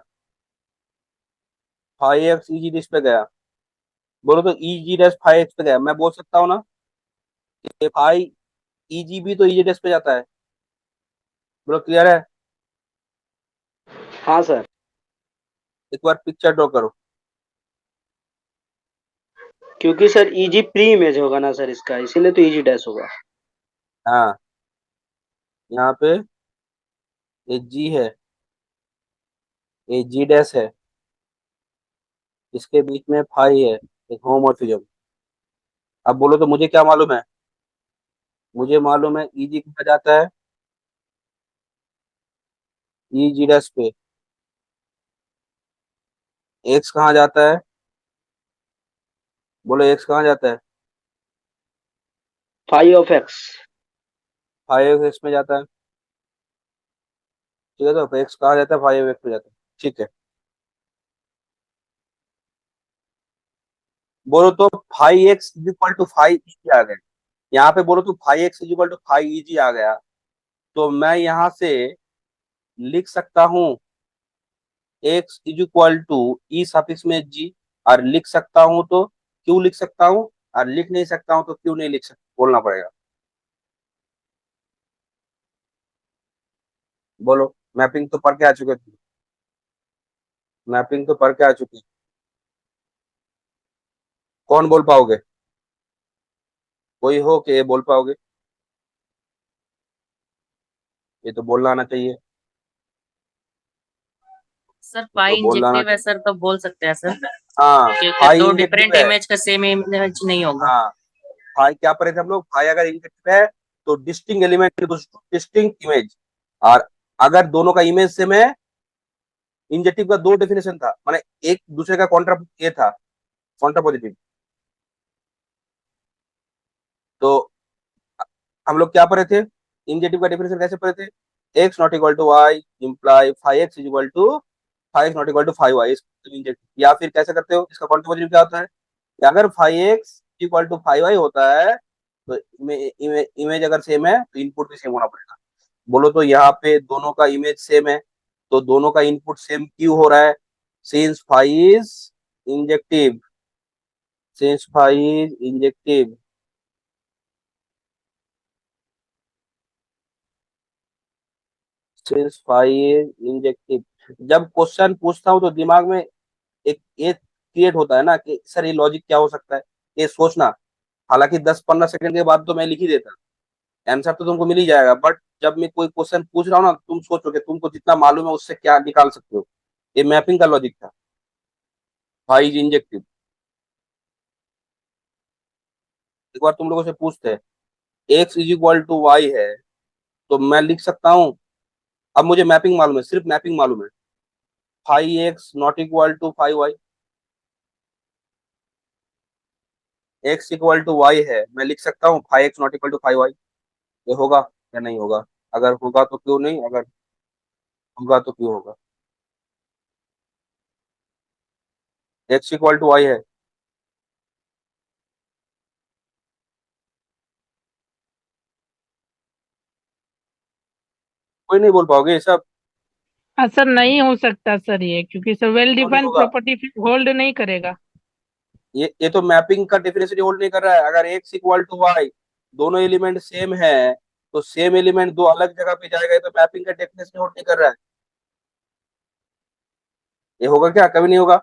फाई एक्स ई जी डैश पे गया। बोलो तो ई जी डैश फाई एक्स पे गया, मैं बोल सकता हूँ ना कि फाई ई जी भी तो ई जी डैश पे जाता है। बोलो क्लियर है? हाँ सर। एक बार पिक्चर ड्रॉ करो। क्योंकि सर इजी प्री इमेज होगा ना सर इसका, इसीलिए तो इजी डैश होगा। हाँ, यहाँ पे ये जी है, ये जी डैश है, इसके बीच में फाई है, एक होमोमॉर्फिज्म। अब बोलो तो मुझे क्या मालूम है, मुझे मालूम है ई जी कहा जाता है, ई जी डैश पे, एक्स कहाँ जाता है, बोलो एक्स कहाँ जाता है, phi of x. Phi x में जाता है। ठीक है, तो एक्स कहाँ जाता है, फाइव एक्स में जाता है। ठीक है, बोलो तो phi x is equal to phi E आ गया, यहाँ पे बोलो तो phi x is equal to phi E G आ गया। तो मैं यहाँ से लिख सकता हूँ X is equal to E suffix में जी, और लिख सकता हूँ तो क्यों लिख सकता हूँ, और लिख नहीं सकता हूँ तो क्यों नहीं लिख सकता, बोलना पड़ेगा। बोलो, मैपिंग तो पढ़ के आ चुके थे, मैपिंग तो पढ़ के आ चुके, कौन बोल पाओगे, कोई हो कि ये बोल पाओगे, ये तो बोलना आना चाहिए, सर ये पाई तो बोलना आना इंजेक्टिव है चाहिए। सर, तो बोल सकते हैं सर, हाँ, क्योंकि फाई दो इंजेक्टिव डिफरेंट है। इमेज का सेम इमेज नहीं होगा। हाँ, फाई क्या पढ़े थे हम लोग, फाई अगर इंजेक्टिव है तो डिस्टिंग एलिमेंट डिस्टिंग इमेज, और अगर दोनों का इमेज सेम है, इंजेक्टिव का दो डेफिनेशन था, माने एक दूसरे का कॉन्ट्रा ये था, कॉन्ट्रा पॉजिटिव। तो हम लोग क्या पढ़े थे, इंजेक्टिव का डेफिनेशन कैसे पढ़े थे, x not equal to y imply phi x is equal to phi x not equal to five y, injective. या फिर कैसे करते हो, इसका कॉन्ट्रा पॉजिटिव क्या होता है कि अगर phi x equal to five y होता है तो इमेज अगर सेम है तो इनपुट भी सेम होना पड़ेगा। बोलो तो यहाँ पे दोनों का इमेज सेम है, तो दोनों का इनपुट सेम क्यों हो रहा है, since phi is injective, since phi is injective. Since phi is injective. जब क्वेश्चन पूछता हूँ तो दिमाग में एक ये क्रिएट होता है ना कि सर ये लॉजिक क्या हो सकता है, ये सोचना। हालांकि 10-15 सेकंड के बाद तो मैं लिख ही देता, आंसर तो तुमको मिल ही जाएगा, बट जब मैं कोई क्वेश्चन पूछ रहा हूँ ना, तुम सोचोगे, तुमको जितना मालूम है उससे क्या निकाल सकते हो। ये मैपिंग का लॉजिक था, फाइव इज इंजेक्टिव। एक बार तुम लोगों से पूछते हैं x is equal to y है, तो मैं लिख सकता हूँ, अब मुझे मैपिंग मालूम है, सिर्फ मैपिंग मालूम है, phi x not equal to five y, x equal to y है, मैं लिख सकता हूँ phi x not equal to five y. ये होगा या नहीं होगा, अगर होगा तो क्यों नहीं, अगर होगा तो क्यों होगा, एक्स इक्वल टू वाई है। कोई नहीं बोल पाओगे ये सब, हाँ सर, नहीं हो सकता सर ये, क्योंकि सर वेल क्यों नहीं डिफाइंड होगा, प्रॉपर्टी होल्ड नहीं करेगा। ये तो मैपिंग का डेफिनेशन होल्ड नहीं कर रहा है। अगर एक्स इक्वल टू वाई दोनों एलिमेंट सेम है, तो सेम एलिमेंट दो अलग जगह पे जाएगा, ये तो मैपिंग का डेफिनेशन होल्ड नहीं कर रहा है। ये होगा क्या, कभी नहीं होगा,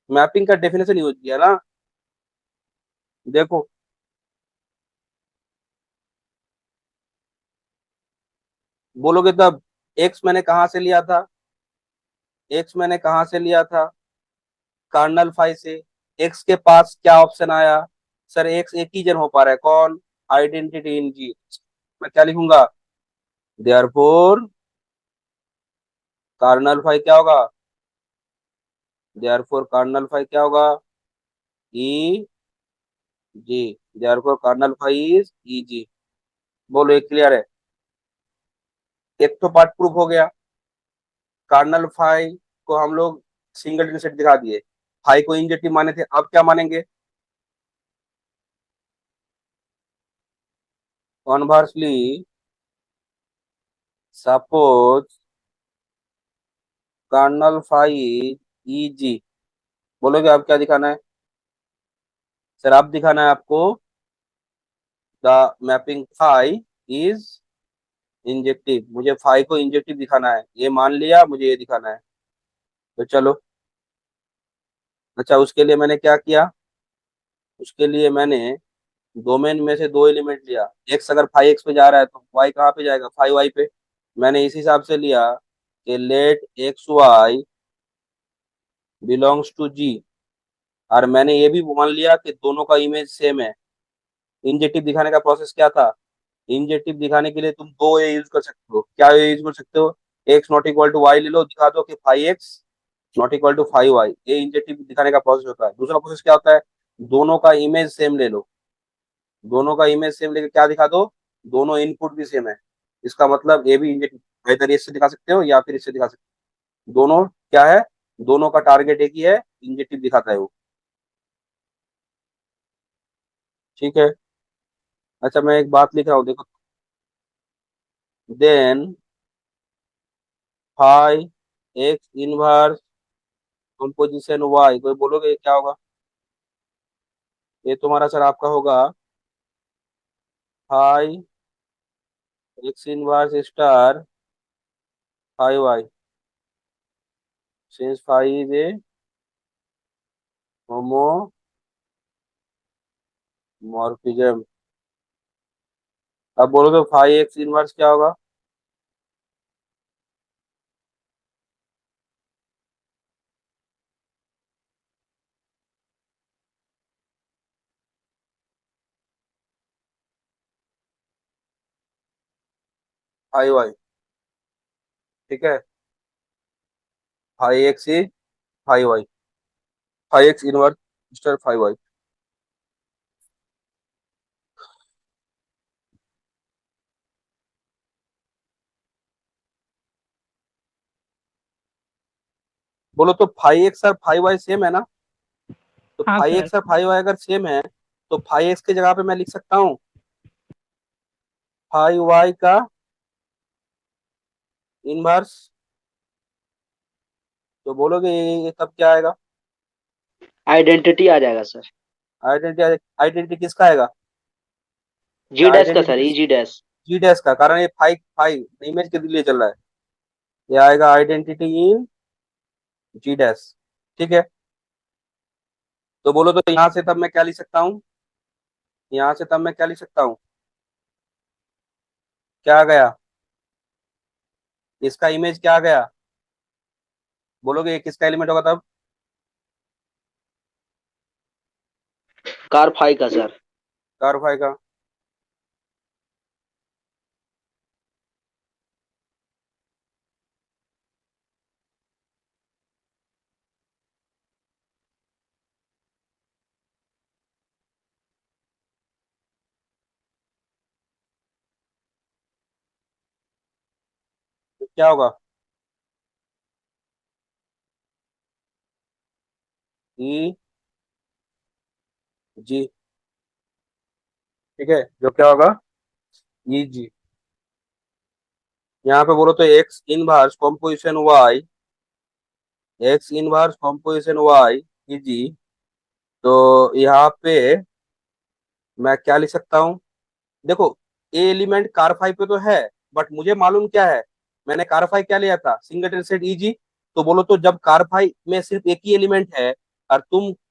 मैपिंग का डेफिनेशन यूज किया ना। देखो, बोलोगे तब एक्स मैंने कहाँ से लिया था, एक्स मैंने कहाँ से लिया था, कार्नल फाइव से। एक्स के पास क्या ऑप्शन आया, सर एक्स एक ही जन हो पा रहा है, कौन, आइडेंटिटी इन जी। मैं क्या लिखूंगा, देयरफॉर कार्नल फाइव क्या होगा, देयरफॉर कार्नल फाइव क्या होगा, E ji, therefore colonel five is e जी। बोलो एक क्लियर है, एक तो पार्ट प्रूफ हो गया, कर्नल फाइव को हम लोग सिंगल डिजिट दिखा दिए, फाइव को इंजेक्टिव माने थे, अब क्या मानेंगे, कॉन्वर्सली सपोज कर्नल फाइव ई जी। बोलोगे अब क्या दिखाना है, सर अब दिखाना है आपको the mapping five is injective, मुझे फाइव को इंजेक्टिव दिखाना है, ये मान लिया, मुझे ये दिखाना है। तो चलो, अच्छा उसके लिए मैंने क्या किया, उसके लिए मैंने डोमेन में से दो एलिमेंट लिया, एक्स अगर फाइव एक्स पे जा रहा है तो वाई कहाँ पे जाएगा, फाइव वाई पे। मैंने इस हिसाब से लिया कि let X Y belongs to G, और मैंने ये भी मान लिया कि दोनों का इमेज सेम है। इंजेक्टिव दिखाने का प्रोसेस क्या था, इंजेक्टिव दिखाने के लिए तुम दो ये यूज कर सकते हो, क्या ये यूज कर सकते हो, x not equal to y ले लो, दिखा दो कि phi x not equal to five y, ये इंजेक्टिव दिखाने का प्रोसेस होता है। दूसरा प्रोसेस क्या होता है, दोनों का इमेज सेम ले लो, दोनों का इमेज सेम लेके क्या दिखा दो, दोनों इनपुट भी सेम है, इसका मतलब ये भी इंजेक्टिव इधर इससे दिखा सकते हो या फिर इससे दिखा सकते हो, दोनों क्या है, दोनों का टारगेट एक ही है, इंजेक्टिव दिखाता है वो। ठीक है, अच्छा मैं एक बात लिख रहा हूँ, देखो, then phi x inverse composition y, कोई बोलोगे ये क्या होगा, ये तुम्हारा सर आपका होगा phi x inverse star phi y, since phi is a homomorphism. अब बोलोगे फाइव एक्स इनवर्स क्या होगा, फाइव वाई, ठीक है, phi x is phi y, phi x inverse mister phi y. बोलो तो फाइव एक्स और फाइव वाई सेम है ना? तो हाँ फाइव सर। एक्स और फाइव वाई अगर सेम है तो फाइव एक्स की जगह पे मैं लिख सकता हूँ फाइव वाई का इनवर्स। तो बोलोगे ये तब क्या आएगा? आइडेंटिटी आ जाएगा सर। आइडेंटिटी, आइडेंटिटी किसका आएगा? जी डैश का आइडेंटिटी सर, किस, ई जी डैश। जी डैश का, कारण ये फाइव फाइव इमेज के लिए चल रहा है। ये आएगा आइडेंटिटी इन जी डैश, ठीक है। तो बोलो तो यहाँ से तब मैं क्या लिख सकता हूँ? यहाँ से तब मैं क्या लिख सकता हूँ? क्या आ गया? इसका इमेज क्या आ गया? बोलोगे ये किसका एलिमेंट होगा तब? कार फाई का सर। कार्बाई का। तो क्या होगा? ई जी, ठीक है, जो क्या होगा? ई जी। यहाँ पे बोलो तो X inverse composition Y, X inverse composition Y E G. तो यहाँ पे मैं क्या लिख सकता हूँ? देखो, ए एलिमेंट कार फाइव पे तो है, बट मुझे मालूम क्या है, मैंने कार फाइव क्या लिया था? Single set easy. तो बोलो तो जब कार फाइव में सिर्फ एक ही एलिमेंट है और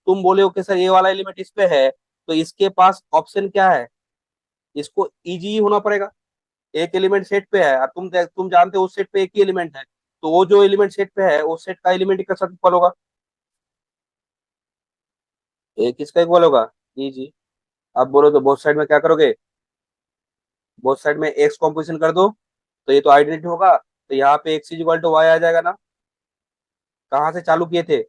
तुम बोले हो कि सर ये वाला एलिमेंट इस पे है, तो इसके पास ऑप्शन क्या है? इसको इजी ही होना पड़ेगा। एक एलिमेंट सेट पे है और तुम जानते हो उस सेट पे एक ही एलिमेंट है, तो वो जो एलिमेंट सेट पे है उस सेट का एलिमेंट ही के साथ इक्वल होगा। एक किसका इक्वल होगा? इजी। अब बोलो तो बोथ साइड में क्या करोगे? बोथ साइड में एक्स कॉम्पोजिशन कर दो, तो ये तो आइडेंटिटी होगा, तो यहाँ पे X is equal to Y आ जाएगा ना। कहाँ से चालू किए थे?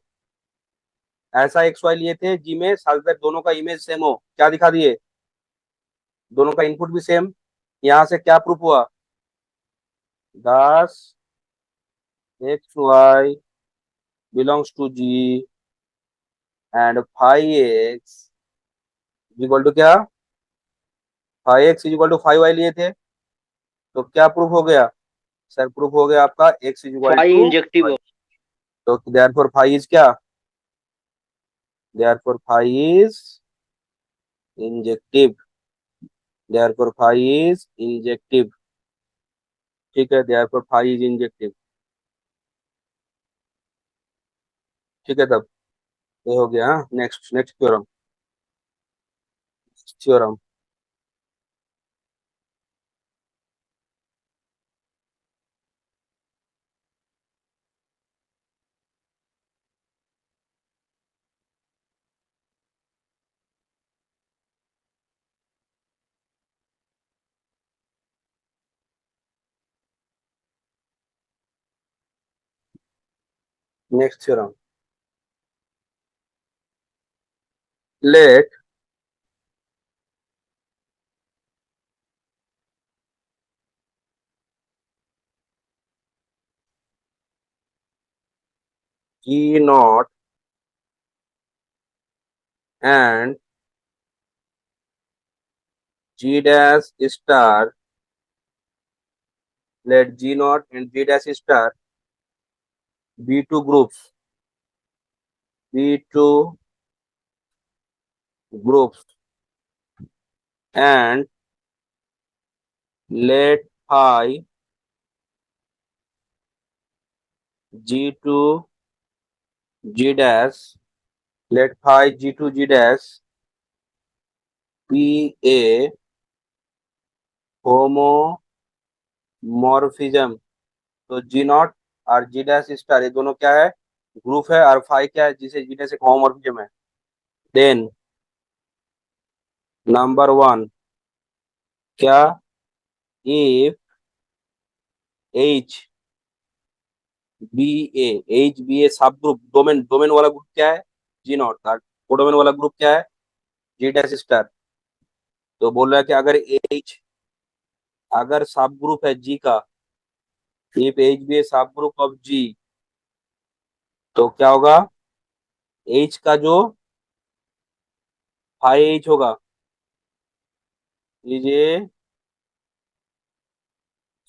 ऐसा एक्स वाई लिए थे जी में, साथ तक दोनों का इमेज सेम हो, क्या दिखा दिए? दोनों का इनपुट भी सेम। यहाँ से क्या प्रूफ हुआ? 10 x Y belongs to G and five x equal to क्या? Five x equal to five y लिए थे, तो क्या प्रूफ हो गया? सर प्रूफ हो गया आपका x equal phi to injective phi. हो। तो देयरफॉर फाइव इज क्या? Therefore phi is injective, therefore phi is injective, ठीक है, देयरफॉर फाइव इज इंजेक्टिव, ठीक है। तब ये हो गया। Next next theorem, theorem. Next theorem, let G naught and G dash star, let G naught and G dash star be two groups, be two groups, and let phi G to G dash, let phi G to G dash be a homomorphism। तो G not और G dash star ये दोनों क्या है? Group है, और phi क्या है? जिसे G डैश एक होमोमॉर्फिज्म है। देन नंबर वन, क्या? If H be H be a सब ग्रुप डोमेन डोमेन वाला ग्रुप क्या है जी नॉट और कोडोमेन वाला ग्रुप क्या है जी डैश स्टार। तो बोल रहा है कि अगर एच अगर सब ग्रुप है जी का इफ एच बी ए सब ग्रुप ऑफ जी तो क्या होगा एच का जो हाई एच होगा ये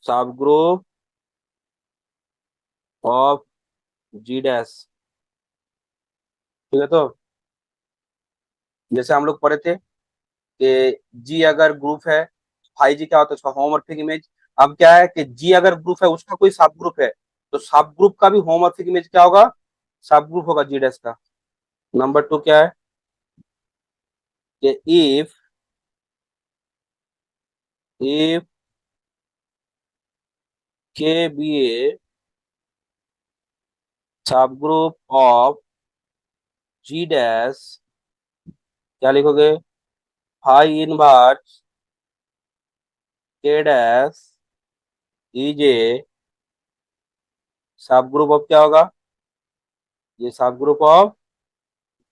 सब ग्रुप ऑफ जी डैश। ठीक है तो जैसे हम लोग पढ़े थे कि जी अगर ग्रुप है फाई जी क्या होता है उसका होमोमॉर्फिक इमेज। अब क्या है कि जी अगर ग्रुप है उसका कोई सब ग्रुप है तो सब ग्रुप का भी होमोमॉर्फिक इमेज क्या होगा सब ग्रुप होगा जी डैश का। नंबर टू क्या है कि इफ के बी ए सब ग्रुप ऑफ जी डैश क्या लिखोगे phi inverse K dash is a सब ग्रुप ऑफ क्या होगा ये सब group of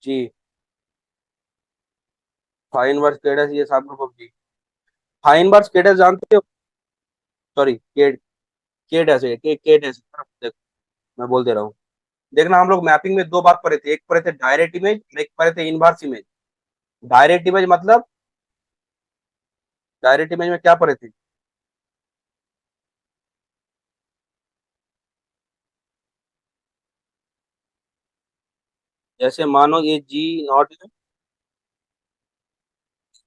G phi inverse K dash ये सब group of G. Phi inverse K dash जानते हो सॉरी के डैश है के डैश देखो मैं बोल दे रहा हूँ। देखना हम लोग मैपिंग में दो बार पढ़े थे एक पढ़े थे डायरेक्ट इमेज और एक पढ़े थे इनवर्स इमेज। डायरेक्ट इमेज मतलब डायरेक्ट इमेज में क्या पढ़े थे जैसे मानो ये जी नॉट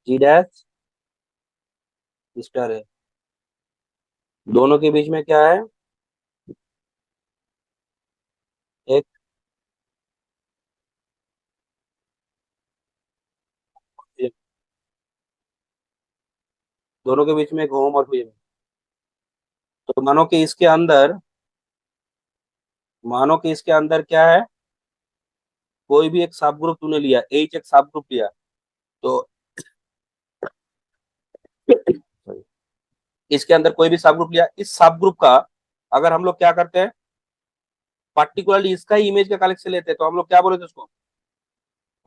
जी डैश स्टार है दोनों के बीच में क्या है एक दोनों के बीच में एक होमोमॉर्फिज्म। तो मानो कि इसके अंदर क्या है कोई भी एक सब ग्रुप तूने लिया एच एक सब ग्रुप लिया तो इसके अंदर कोई भी सब ग्रुप लिया इस सब ग्रुप का अगर हम लोग क्या करते हैं पर्टिकुलरली इसका ही इमेज का कलेक्शन लेते हैं तो हम लोग क्या बोले थे उसको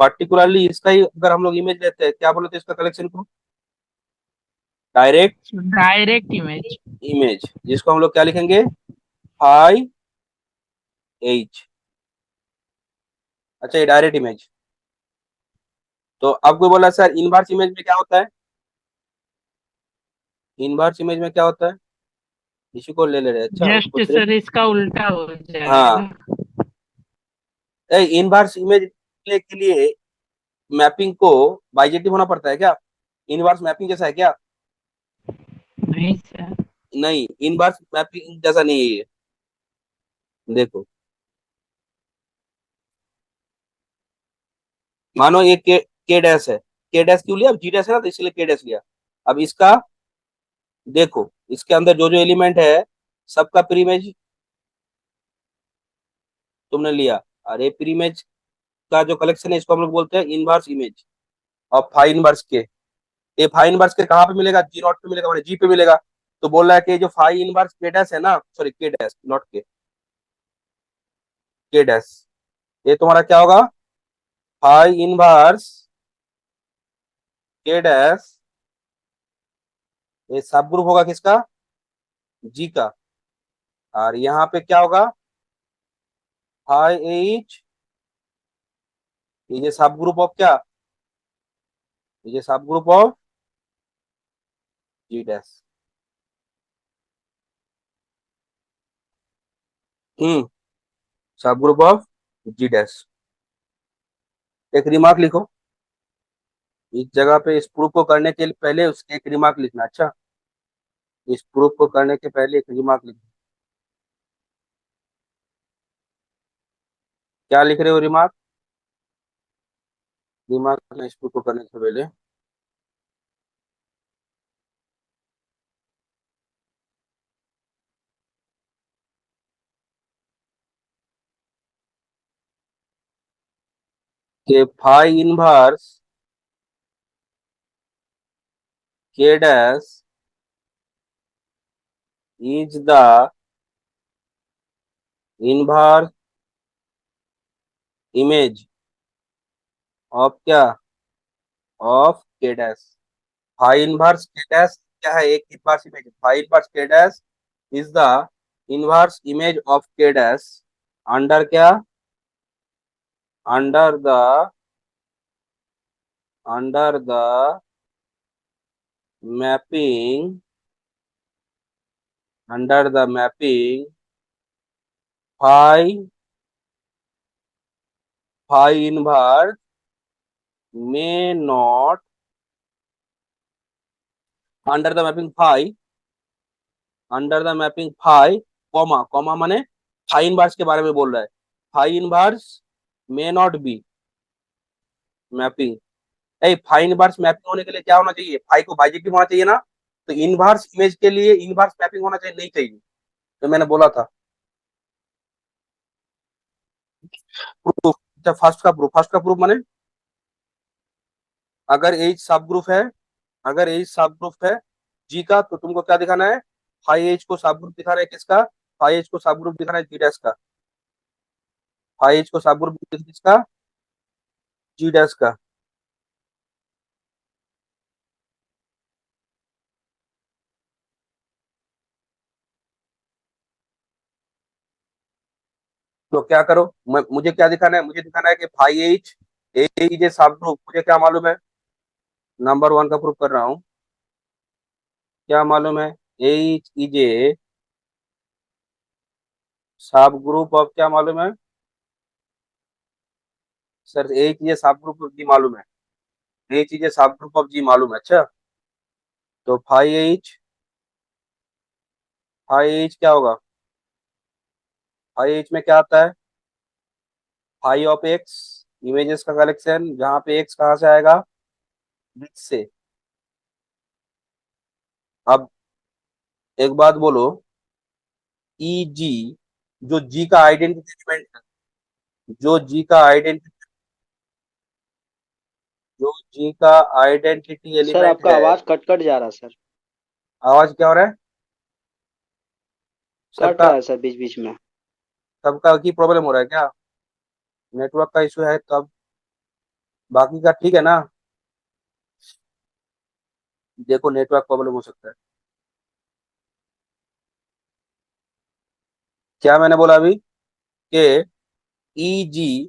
पर्टिकुलरली इसका ही अगर हम लोग इमेज लेते हैं क्या बोले थे इसका कलेक्शन को डायरेक्ट डायरेक्ट इमेज। इमेज जिसको हम लोग क्या लिखेंगे फाई एच। अच्छा ये डायरेक्ट इमेज। तो अब कोई बोला सर इनवर्स इमेज में क्या होता है इनवर्स इमेज में क्या होता है इसी को ले ले रहे हैं। अच्छा जस्ट उसको सिर्फ सर इसका उल्टा हो हाँ जाएगा। इनवर्स इमेज के लिए मैपिंग को बाइजेक्टिव होना पड़ता है क्या इनवर्स मैपिंग जैसा है क्या नहीं सर। नहीं इनवर्स मैपिंग जैसा नहीं है ये देखो मानो ये के डैश है के डैश क्यों लिया अब जी डैश है ना तो इसलिए के डैश लिया। अब इसका देखो इसके अंदर जो जो एलिमेंट है सबका प्रीमेज तुमने लिया और ये प्रीमेज का जो कलेक्शन है इसको हम लोग बोलते हैं इनवर्स इमेज और फाई इनवर्स के ये फाई इनवर्स के कहाँ पे मिलेगा जी नॉट पे मिलेगा माने जी पे मिलेगा। तो बोल रहा है कि जो फाई इनवर्स के डैश है ना सॉरी के डैश नॉट के डैश ये तुम्हारा क्या होगा फाई इनवर्स के डैश ये सब ग्रुप होगा किसका जी का और यहाँ पे क्या होगा फाई एच ये सब ग्रुप ऑफ क्या ये सब ग्रुप ऑफ जी डैश। हम्म सब ग्रुप ऑफ जी डैश। एक रिमार्क लिखो इस जगह पे इस प्रूफ को करने के लिए पहले उसके एक रिमार्क लिखना। अच्छा इस प्रूफ को करने के पहले एक रिमार्क लिखना क्या लिख रहे हो रिमार्क रिमार्क इस प्रूफ को करने से पहले कि phi inverse K dash is the inverse image of क्या, of K dash. Phi inverse K dash क्या है, एक inverse image, phi inverse K dash is the inverse image of K dash under क्या, under the under the mapping, under the mapping phi phi inverse may not, under the mapping phi, under the mapping phi comma comma माने phi inverse के बारे में बोल रहा है, phi inverse may not be mapping. A phi inverse mapping होने के लिए क्या होना चाहिए, फाई को बाइजेक्टिव होना चाहिए ना, तो इनवर्स इमेज के लिए इनवर्स मैपिंग होना चाहिए, नहीं चाहिए, तो मैंने बोला था। प्रूफ, अच्छा फर्स्ट का प्रूफ, फर्स्ट का प्रूफ माने अगर एज सब ग्रुप है, अगर एज सब ग्रुप है जी का, तो तुमको क्या दिखाना है, फाई एज को सब ग्रुप दिखाना है किसका, फाई एज को सब ग्रुप दिखाना है जी डैश का, फाई एज को सब ग्रुप किसका, जी डैश का। तो क्या करो, मुझे क्या दिखाना है, मुझे दिखाना है कि फाई एच एज ए सब ग्रुप, मुझे क्या मालूम है, नंबर वन का प्रूफ कर रहा हूँ, क्या मालूम है, एच इज ए सब ग्रुप ऑफ, क्या मालूम है सर, एच इज ए सब ग्रुप ऑफ जी मालूम है, एच इज ए सब ग्रुप ऑफ जी मालूम है, अच्छा तो फाई एच क्या होगा, फाई एच में क्या आता है, फाई ऑफ एक्स इमेजेस का कलेक्शन, जहां पे एक्स कहाँ से आएगा, बीच से। अब एक बात बोलो, ई जी, जो जी का आइडेंटिटी एलिमेंट है, जो जी का आइडेंटिटी, जो जी का आइडेंटिटी सर एलिमेंट आपका है, आवाज कट कट जा रहा है सर, आवाज क्या हो रहा है, कट सबका रहा है सर बीच बीच में। सबका की प्रॉब्लम हो रहा है क्या, नेटवर्क का इशू है तब, बाकी का ठीक है ना, देखो नेटवर्क प्रॉब्लम हो सकता है, क्या मैंने बोला अभी कि ई जी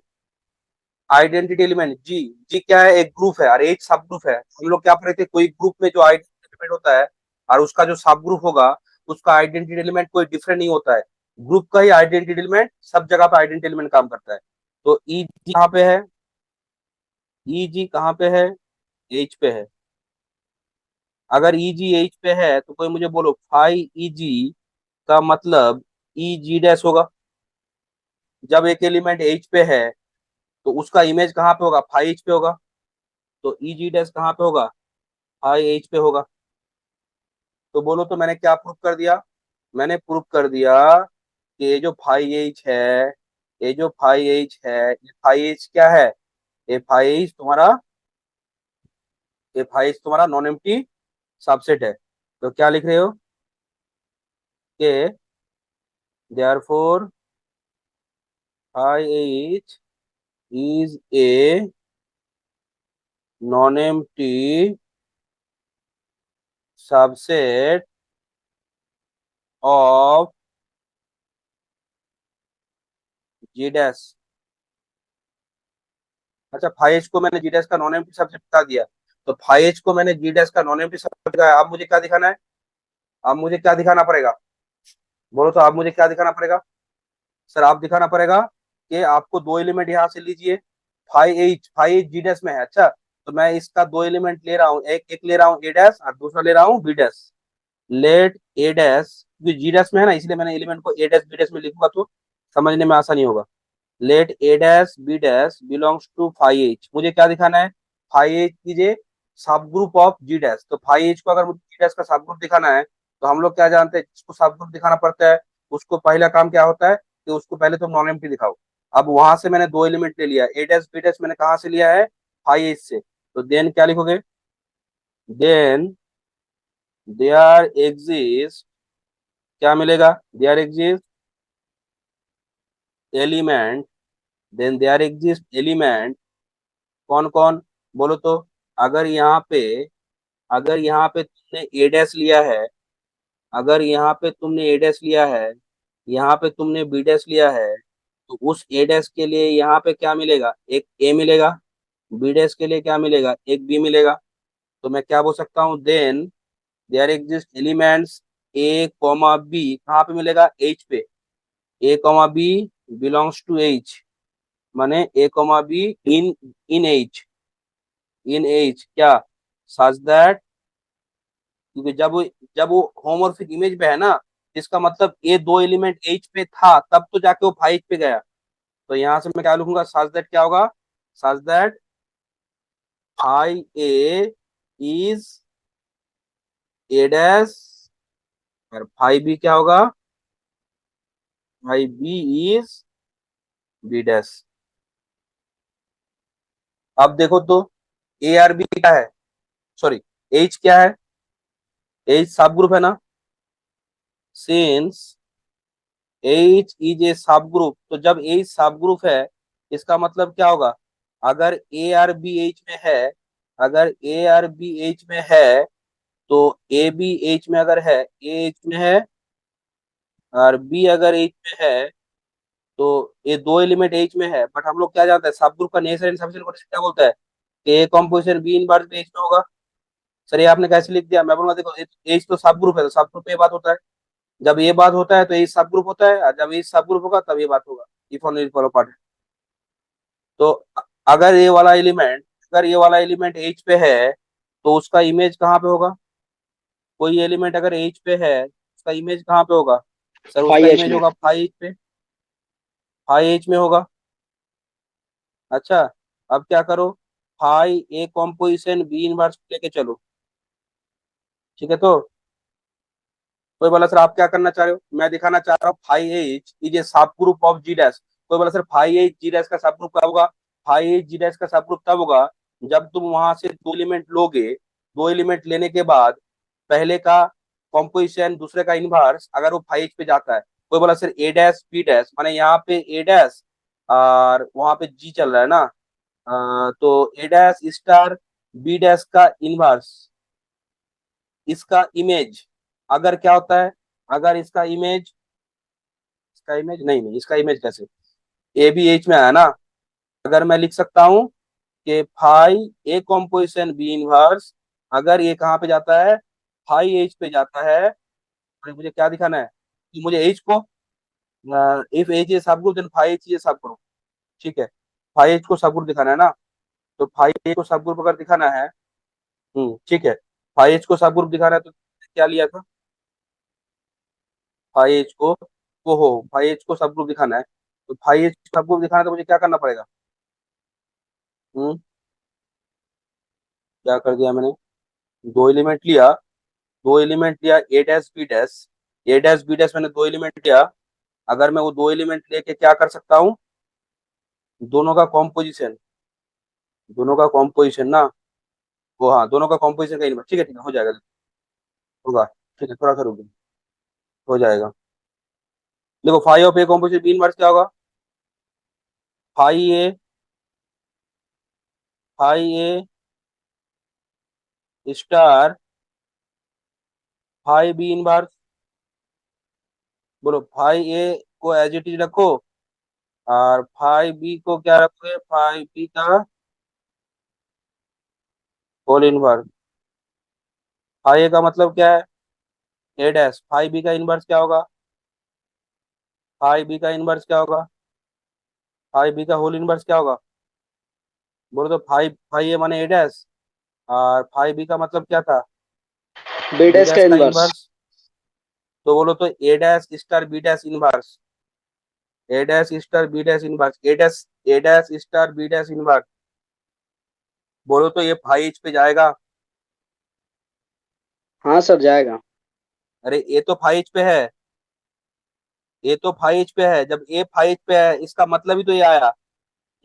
आइडेंटिटी एलिमेंट जी, जी क्या है, एक ग्रुप है और एक सब ग्रुप है, हम लोग क्या पढ़े थे, कोई ग्रुप में जो आइडेंटिटी एलिमेंट होता है और उसका जो सब ग्रुप होगा, उसका आइडेंटिटी एलिमेंट कोई डिफरेंट नहीं होता है, ग्रुप का ही आइडेंटिटी एलिमेंट सब जगह पे आइडेंटिटी एलिमेंट काम करता है। तो ई जी कहाँ पे है, ई जी कहाँ पे है, एच पे है, अगर ई जी एच पे है तो कोई मुझे बोलो फाई ई जी का मतलब ई जी डैश होगा, जब एक एलिमेंट एच पे है तो उसका इमेज कहाँ पे होगा, फाई एच पे होगा, तो ई जी डैश कहाँ पे होगा, फाई एच पे होगा। तो बोलो तो मैंने क्या प्रूफ कर दिया, मैंने प्रूफ कर दिया कि ये जो फाई एच है, ये जो फाई एच है, ये फाई एच क्या है, ये फाई एच तुम्हारा, ये फाई एच तुम्हारा नॉन एम्प्टी सबसेट है। तो क्या लिख रहे हो कि therefore phi H is a non empty subset of G dash. अच्छा फाई एच को मैंने जी डैश का नॉन एम्प्टी सबसेट बता दिया, तो फाई एच को मैंने जी डैश का नॉन एम्प्टी सबसेट बताया, अब मुझे क्या दिखाना है, अब मुझे क्या दिखाना पड़ेगा, बोलो तो आप मुझे क्या दिखाना पड़ेगा, सर आप दिखाना पड़ेगा कि आपको दो एलिमेंट यहाँ से लीजिए, फाई एच जी डैश में है, अच्छा तो मैं इसका दो एलिमेंट ले रहा हूँ, एक एक ले रहा हूँ ए डैश और दूसरा ले रहा हूँ B dash, late a dash, क्योंकि जी डैश में है ना इसलिए मैंने एलिमेंट को ए डैश बी डैश में लिखूंगा तो समझने में आसानी होगा, let a dash b dash belongs to phi H, मुझे क्या दिखाना है, फाई एच कीजिए सब ग्रुप ऑफ जी डैश, तो फाई एच को अगर मुझे जी डैश का सब ग्रुप दिखाना है तो हम लोग क्या जानते हैं, जिसको सब ग्रुप दिखाना पड़ता है उसको पहला काम क्या होता है कि उसको पहले तुम नॉन एम्प्टी दिखाओ। अब वहां से मैंने दो एलिमेंट ले लिया, ए डैश बी डैश मैंने कहाँ से लिया है, फाई एच से, तो देन क्या लिखोगे, देन देयर एग्जिस्ट, क्या मिलेगा, there exist element, then there exist element, कौन कौन बोलो तो। अगर यहाँ पे अगर यहाँ पे तुमने ए डैश लिया है, अगर यहाँ पे तुमने ए डैश लिया है, यहाँ पे तुमने बी डैश लिया है, तो उस ए डैश के लिए यहाँ पे क्या मिलेगा, एक ए मिलेगा। बी डैश के लिए क्या मिलेगा, एक बी मिलेगा। तो मैं क्या बोल सकता हूँ, then there exist elements a comma b, कहाँ पे मिलेगा, एच पे। A comma b belongs to H, माने a comma b in in H, in H क्या, सच दैट, क्योंकि जब वो होमोर्फिक इमेज पे है ना, इसका मतलब ए दो एलिमेंट एच पे था, तब तो जाके वो फाइव पे गया। तो यहां से मैं क्या लिखूंगा, सच दैट क्या होगा, such that phi a is a dash, और फाई बी क्या होगा, phi b is b dash. अब देखो तो ए आर बी क्या है, सॉरी एच क्या है, एच सब ग्रुप है ना, सिंस एच इज ए सब ग्रुप, तो जब एच सब ग्रुप है, इसका मतलब क्या होगा, अगर ए आर बी एच में है, अगर ए आर बी एच में है, तो ए बी एच में अगर है, ए एच में है और बी अगर एच में है, तो ये दो एलिमेंट एच में है, बट हम लोग क्या जानते हैं, सब ग्रुप का नेचर एंड सफिशिएंट कोटेशन क्या बोलता है, कि ए कंपोजिशन बी इनवर्स में एच में होगा। सर ये आपने कैसे लिख दिया, मैं बोलूंगा देखो एच तो सब ग्रुप है, तो सब ग्रुप पे ये बात होता है, जब ये बात होता है तो ये सब ग्रुप होता है, और जब ये सब ग्रुप होगा तब ये बात होगा, इफ ऑन फॉलो पार्ट। तो अगर ये वाला एलिमेंट, अगर ये वाला एलिमेंट एच पे है, तो उसका इमेज कहाँ पे होगा, कोई एलिमेंट अगर एच पे है, उसका इमेज कहाँ पे होगा, सर उसका फाई एच इमेज में। होगा फाई एच पे, फाई एच में होगा। अच्छा, अब क्या करो, phi a composition B inverse लेके चलो, ठीक है। तो कोई बोला सर आप क्या करना चाह रहे हो, मैं दिखाना चाह रहा हूँ फाई एच इज ए सब ग्रुप ऑफ जी डैश। कोई बोला sir phi H G dash का सब ग्रुप कब होगा, फाई एच जी डैश का सब ग्रुप तब होगा जब तुम वहां से दो एलिमेंट लोगे, दो एलिमेंट लेने के बाद पहले का कॉम्पोजिशन दूसरे का इनवर्स अगर वो फाई एच पे जाता है। कोई बोला सर ए डैश बी डैश, माने यहाँ पे ए डैश और वहां पे जी चल रहा है ना, तो a dash star b dash का इनवर्स, इसका इमेज अगर क्या होता है, अगर इसका इमेज नहीं नहीं, इसका इमेज कैसे, ए बी एच में आया ना, अगर मैं लिख सकता हूँ कि phi a composition B inverse, अगर ये कहाँ पे जाता है, फाई एच पे जाता है, तो मुझे क्या दिखाना है, कि मुझे एच को, इफ एच ए सब group then phi H a सब ग्रुप, ठीक है, फाई एच को सब ग्रुप दिखाना है ना, तो फाई एच को सब ग्रुप अगर दिखाना है, ठीक है, फाई एच को सब ग्रुप दिखाना है, तो क्या लिया था, फाई एच को, वो हो फाई एच को सब ग्रुप दिखाना है, तो फाई एच सब ग्रुप दिखाना है तो मुझे क्या करना पड़ेगा, हम्म क्या कर दिया मैंने, दो एलिमेंट लिया, दो एलिमेंट लिया ए डैश बी डैश, ए डैश बी डैश मैंने दो एलिमेंट लिया। अगर मैं वो दो एलिमेंट लेके क्या कर सकता हूँ, दोनों का कॉम्पोजिशन, दोनों का कॉम्पोजिशन ना, वो हाँ दोनों का कॉम्पोजिशन का एलिमेंट, ठीक है हो जाएगा, होगा, ठीक है थोड़ा सा रुको, हो जाएगा। देखो phi of A composition B inverse क्या होगा, फाइव ए स्टार फाइव बी इनवर्स, बोलो फाइव ए को एज इट इज रखो, और फाइव बी को क्या रखोगे, फाइव बी का होल इनवर्स। फाइव ए का मतलब क्या है, ए डैश, फाइव बी का इनवर्स क्या होगा, फाइव बी का इनवर्स क्या होगा, फाइव बी का होल इनवर्स क्या होगा, बोलो तो फाइव फाइव ए माने ए डैश, और फाइव बी का मतलब क्या था, बी बी डैश का डैश का इनवर्स। इनवर्स। तो बोलो तो a dash star b dash inverse, a dash star b dash inverse, a dash star b dash inverse, बोलो तो ये फाइव एच पे जाएगा। हाँ सर जाएगा। अरे ये तो फाइव एच पे है, ये तो फाइव एच पे है, जब ए फाइव एच पे है इसका मतलब ही तो ये आया,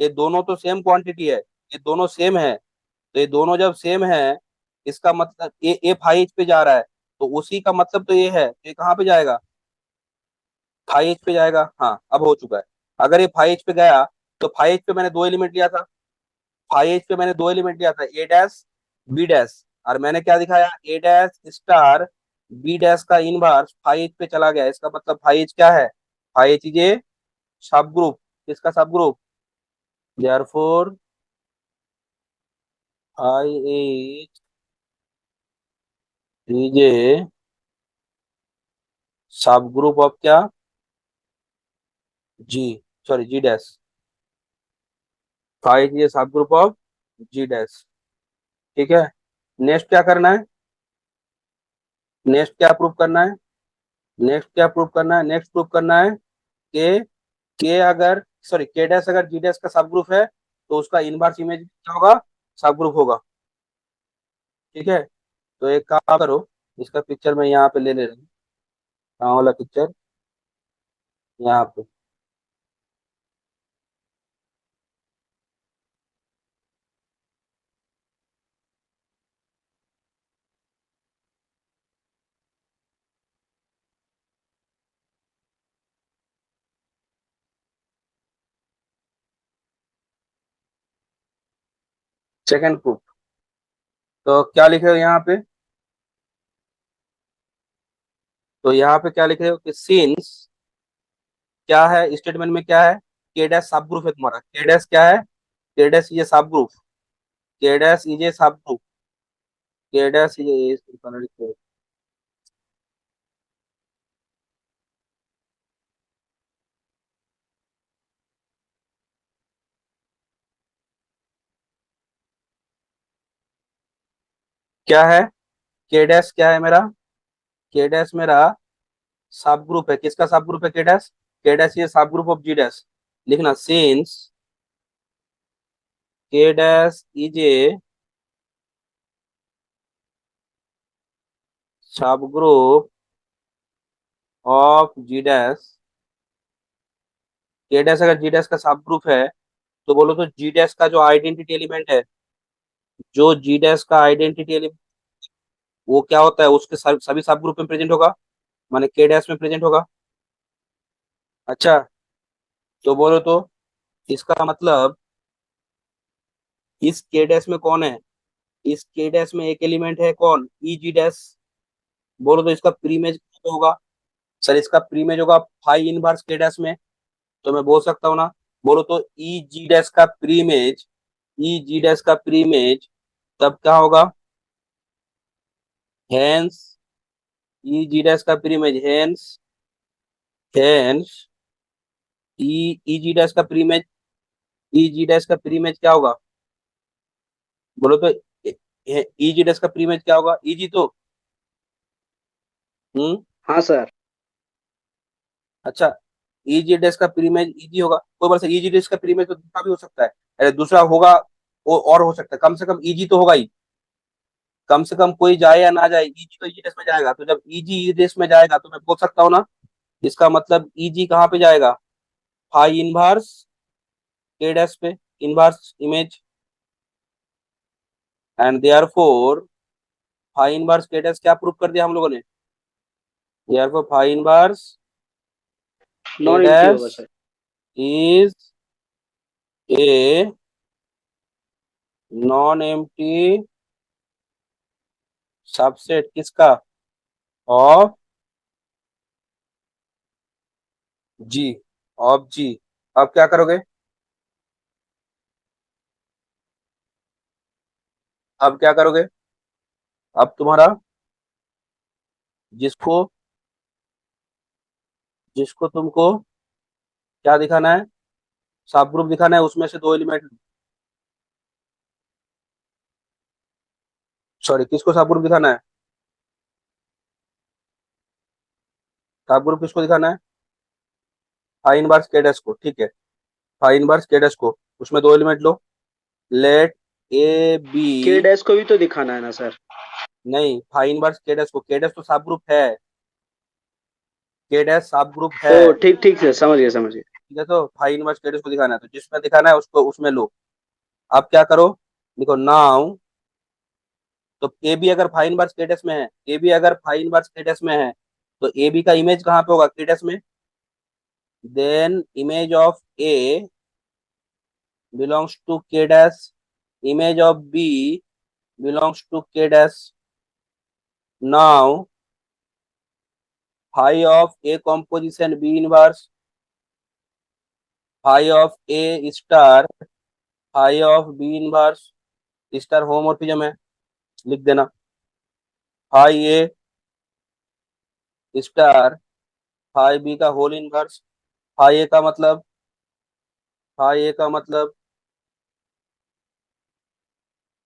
ये दोनों तो सेम क्वांटिटी है, ये दोनों सेम है, तो ये दोनों जब सेम है, इसका मतलब ए फाइव एच पे जा रहा है, तो उसी का मतलब तो ये है, तो ये कहाँ पे जाएगा, फाइव एच पे जाएगा। हाँ अब हो चुका है, अगर ये फाइव एच पे गया तो फाइव एच पे मैंने दो एलिमेंट लिया था, फाइव एच पे मैंने दो एलिमेंट लिया था, ए डैश बी डैश, और मैंने क्या दिखाया, ए डैश स्टार बी डैश का इनवर्स फाइव एच पे चला गया। इसका मतलब फाइव एच क्या है, फाइव एच इज ए सब ग्रुप, किसका sub group, therefore five H is a सब ग्रुप ऑफ क्या, G, sorry G dash, five is a सब ग्रुप ऑफ जी डैश। ठीक है, नेक्स्ट क्या करना है, नेक्स्ट क्या प्रूव करना है, नेक्स्ट क्या प्रूव करना है, नेक्स्ट प्रूव करना है कि के अगर, सॉरी के डैश अगर जी डैश का सब ग्रुप है तो उसका इनवर्स इमेज क्या होगा, सब ग्रुप होगा। ठीक है, तो एक काम करो, इसका पिक्चर मैं यहाँ पे ले रहा हूँ, कहाँ वाला पिक्चर, यहाँ पे। सेकंड प्रूफ, तो क्या लिखे हो यहाँ पे, तो यहाँ पे क्या लिख रहे हो कि सिंस क्या है, स्टेटमेंट में क्या है, के डैश सब ग्रुप है तुम्हारा, के डैश क्या है, के डैश ये सब ग्रुप, के डैश इज ए सब ग्रुप, के डैश इज क्या है, के डैश क्या है मेरा, के डैश मेरा सब ग्रुप है, किसका सब ग्रुप है, के डैश, के डैश ये सब ग्रुप ऑफ जी डैश, लिखना सिंस के डैश इज ए सब ग्रुप ऑफ जी डैश, के डैश अगर जी डैश का सब ग्रुप है तो बोलो तो जी डैश का जो आइडेंटिटी एलिमेंट है, जो जी डैश का आइडेंटिटी एलिमेंट, वो क्या होता है, उसके सभी सब ग्रुप में प्रेजेंट होगा, माने के डैश में प्रेजेंट होगा। अच्छा, तो बोलो तो इसका मतलब इस के डैश में कौन है, इस के डैश में एक एलिमेंट है कौन, ई जी डैश, बोलो तो इसका प्रीमेज होगा, सर इसका प्रीमेज होगा फाइव इनवर्स के डैश में, तो मैं बोल सकता हूँ ना, बोलो तो ई जी डैश का प्रीमेज, ई जी डैश का प्रीमेज तब क्या होगा, हेंस ई जी डैश का प्रीमेज, हेंस हेंस ई जी डैश का प्रीमेज, ई जी डैश का प्रीमेज क्या होगा, बोलो तो ई जी डैश का प्रीमेज क्या होगा, ई जी तो, हम्म, हाँ सर। अच्छा, इजी डेस्क का प्रीमियम इजी होगा, कोई बात नहीं, इजी डेस्क का प्रीमियम तो दूसरा भी हो सकता है, अरे दूसरा होगा, वो और हो सकता है, कम से कम इजी तो होगा ही, कम से कम कोई जाए या ना जाए, इजी तो इजी डेस्क में जाएगा, तो जब इजी डेस्क में जाएगा तो मैं बोल सकता हूँ ना, इसका मतलब इजी कहाँ पे जाएगा, फाई इनवर्स के डेस्क पे, inverse image, and therefore phi inverse K dash क्या प्रूव कर दिया हम लोगों ने, therefore phi inverse K non empty होगा dash sir. Is a non empty subset किसका, ऑफ जी, ऑफ जी। अब क्या करोगे, अब क्या करोगे, अब तुम्हारा जिसको, जिसको तुमको क्या दिखाना है, सब ग्रुप दिखाना है, उसमें से दो एलिमेंट, सॉरी किसको सब ग्रुप दिखाना है, सब ग्रुप किसको दिखाना है, फाई इनवर्स के डैश को, ठीक है, फाई इनवर्स के डैश को, उसमें दो एलिमेंट लो, let a b, K dash को भी तो दिखाना है ना सर। नहीं फाई इनवर्स के डैश को, के डैश तो सब ग्रुप है, के डैश सब ग्रुप है, ओ ठीक ठीक सर, समझ गया समझ गया। ठीक है, तो फाई इनवर्स के डैश को दिखाना है, तो जिसमें दिखाना है उसको उसमें लो। अब क्या करो, देखो नाउ, तो ए बी अगर फाइन वर्स केडेस में है, ए बी अगर फाइन वर्स केडेस में है, तो ए बी का इमेज कहाँ पे होगा, केडेस में, then image of A belongs to K dash, image of B belongs to K dash. Now phi of A composition B inverse, phi of A star, phi of B inverse, star homomorphism है, लिख देना phi a star phi b का whole inverse. Phi a का मतलब, phi a का मतलब,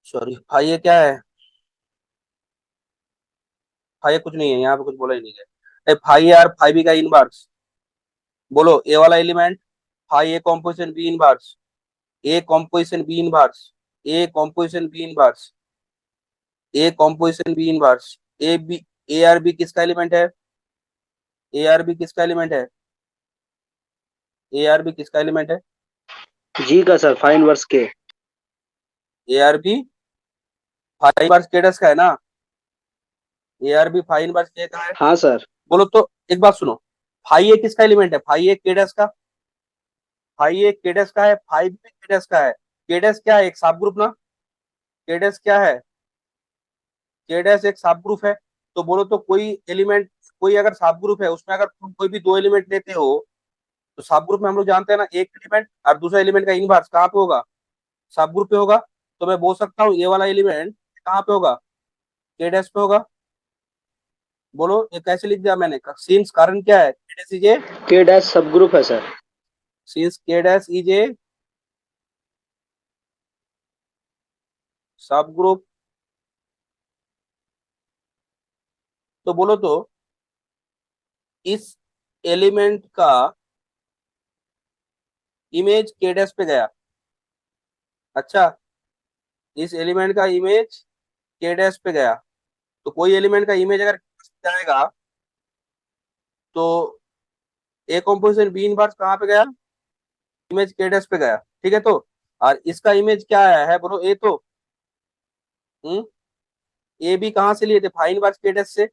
sorry, phi ए क्या है? फाई ए कुछ नहीं है, यहाँ पे कुछ बोला ही नहीं है। Phi a are phi b का इनवर्स, बोलो ए वाला element, phi a composition B inverse, a composition B inverse, a composition B inverse, a composition B inverse, a B, a are b किसका एलिमेंट है? A are b किसका element है? A are b किसका element है? G का sir, phi inverse K. A are b phi inverse K dash का है ना? A are b phi inverse के का है। हाँ सर। बोलो तो एक बात सुनो, फाई ए किसका एलिमेंट है? फाई ए केडस का, फाई ए केडस का है, फाई बी केडस का है। केडस क्या है? एक सब ग्रुप ना? केडस क्या है? केडस एक सब ग्रुप है। तो बोलो तो कोई एलिमेंट, कोई अगर सब ग्रुप है उसमें अगर तुम कोई भी दो एलिमेंट लेते हो, तो सब ग्रुप में हम लोग जानते हैं ना, एक एलिमेंट और दूसरा एलिमेंट का इनवर्स कहाँ पे होगा? सब ग्रुप पे होगा। तो मैं बोल सकता हूँ ये वाला एलिमेंट कहाँ पे होगा? केडस पे होगा। बोलो ये कैसे लिख दिया मैंने? सीन्स कारण क्या है? केडस इज ए, के डैश सब ग्रुप है सर। सीन्स केडस इज ए सब ग्रुप। तो बोलो तो इस एलिमेंट का इमेज केडस पे गया। अच्छा, इस एलिमेंट का इमेज केडस पे गया। तो कोई एलिमेंट का इमेज अगर KDS पे जाएगा, तो ए कॉम्पोजिशन बी इनवर्स कहाँ पे गया? इमेज केडस पे गया। ठीक है, तो और इसका इमेज क्या आया है बोलो? ए तो हम्म ए बी कहाँ से लिए थे? फाई इनवर्स केडस से।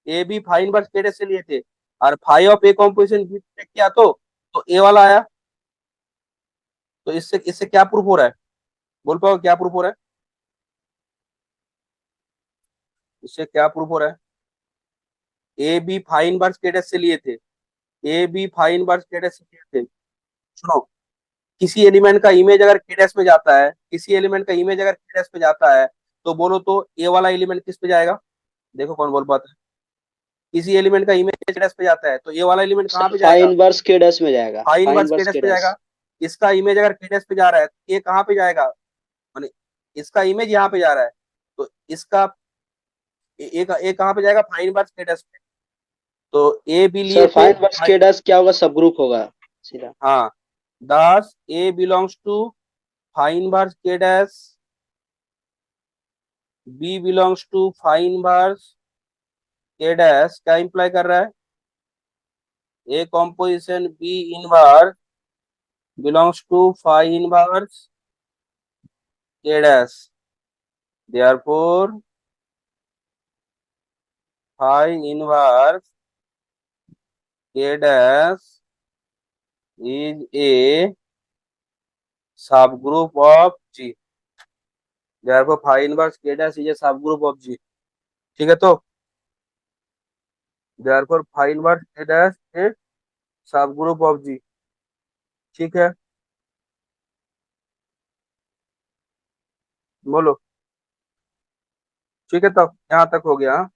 A b phi inverse K dash से लिए थे, और phi of A composition b check किया तो ए वाला आया। तो इससे इससे क्या प्रूफ हो रहा है? बोल पाओ क्या प्रूफ हो रहा है? इससे क्या प्रूफ हो रहा है? ए बी फाई इनवर्स केडस से लिए थे, ए बी फाई इनवर्स केडस से लिए थे। सुनो, किसी एलिमेंट का इमेज अगर केडस में जाता है, किसी एलिमेंट का इमेज अगर केडस पे जाता है, तो बोलो तो ए वाला एलिमेंट किस पे जाएगा? देखो कौन बोल पाता है। किसी एलिमेंट का इमेज केडस पे जाता है, तो ए वाला एलिमेंट कहाँ सर पे जाएगा? फाइन वर्स के डैश में जाएगा, फाई फाइन इनवर्स वर्स केडस के पे डैश। जाएगा। इसका इमेज अगर केडस पे जा रहा है, तो ये कहाँ पे जाएगा? माने इसका इमेज यहाँ पे जा रहा है, तो इसका ए कहाँ पे जाएगा? फाइन इनवर्स केडस पे। तो ए बी लिए सर थे फाइन वर्स के डैश क्या होगा? सब ग्रुप होगा सीधा। हाँ, thus a belongs to phi inverse K dash, b belongs to phi inverse K dash. क्या इंप्लाई कर रहा है? ए composition B inverse belongs to phi inverse K dash. Therefore phi inverse K dash is a सब group of G. Therefore phi inverse K dash is a सब group of जी। ठीक है, तो therefore phi inverse K dash ए सब group of जी। ठीक है, बोलो। ठीक है, तब यहाँ तक हो गया। हाँ?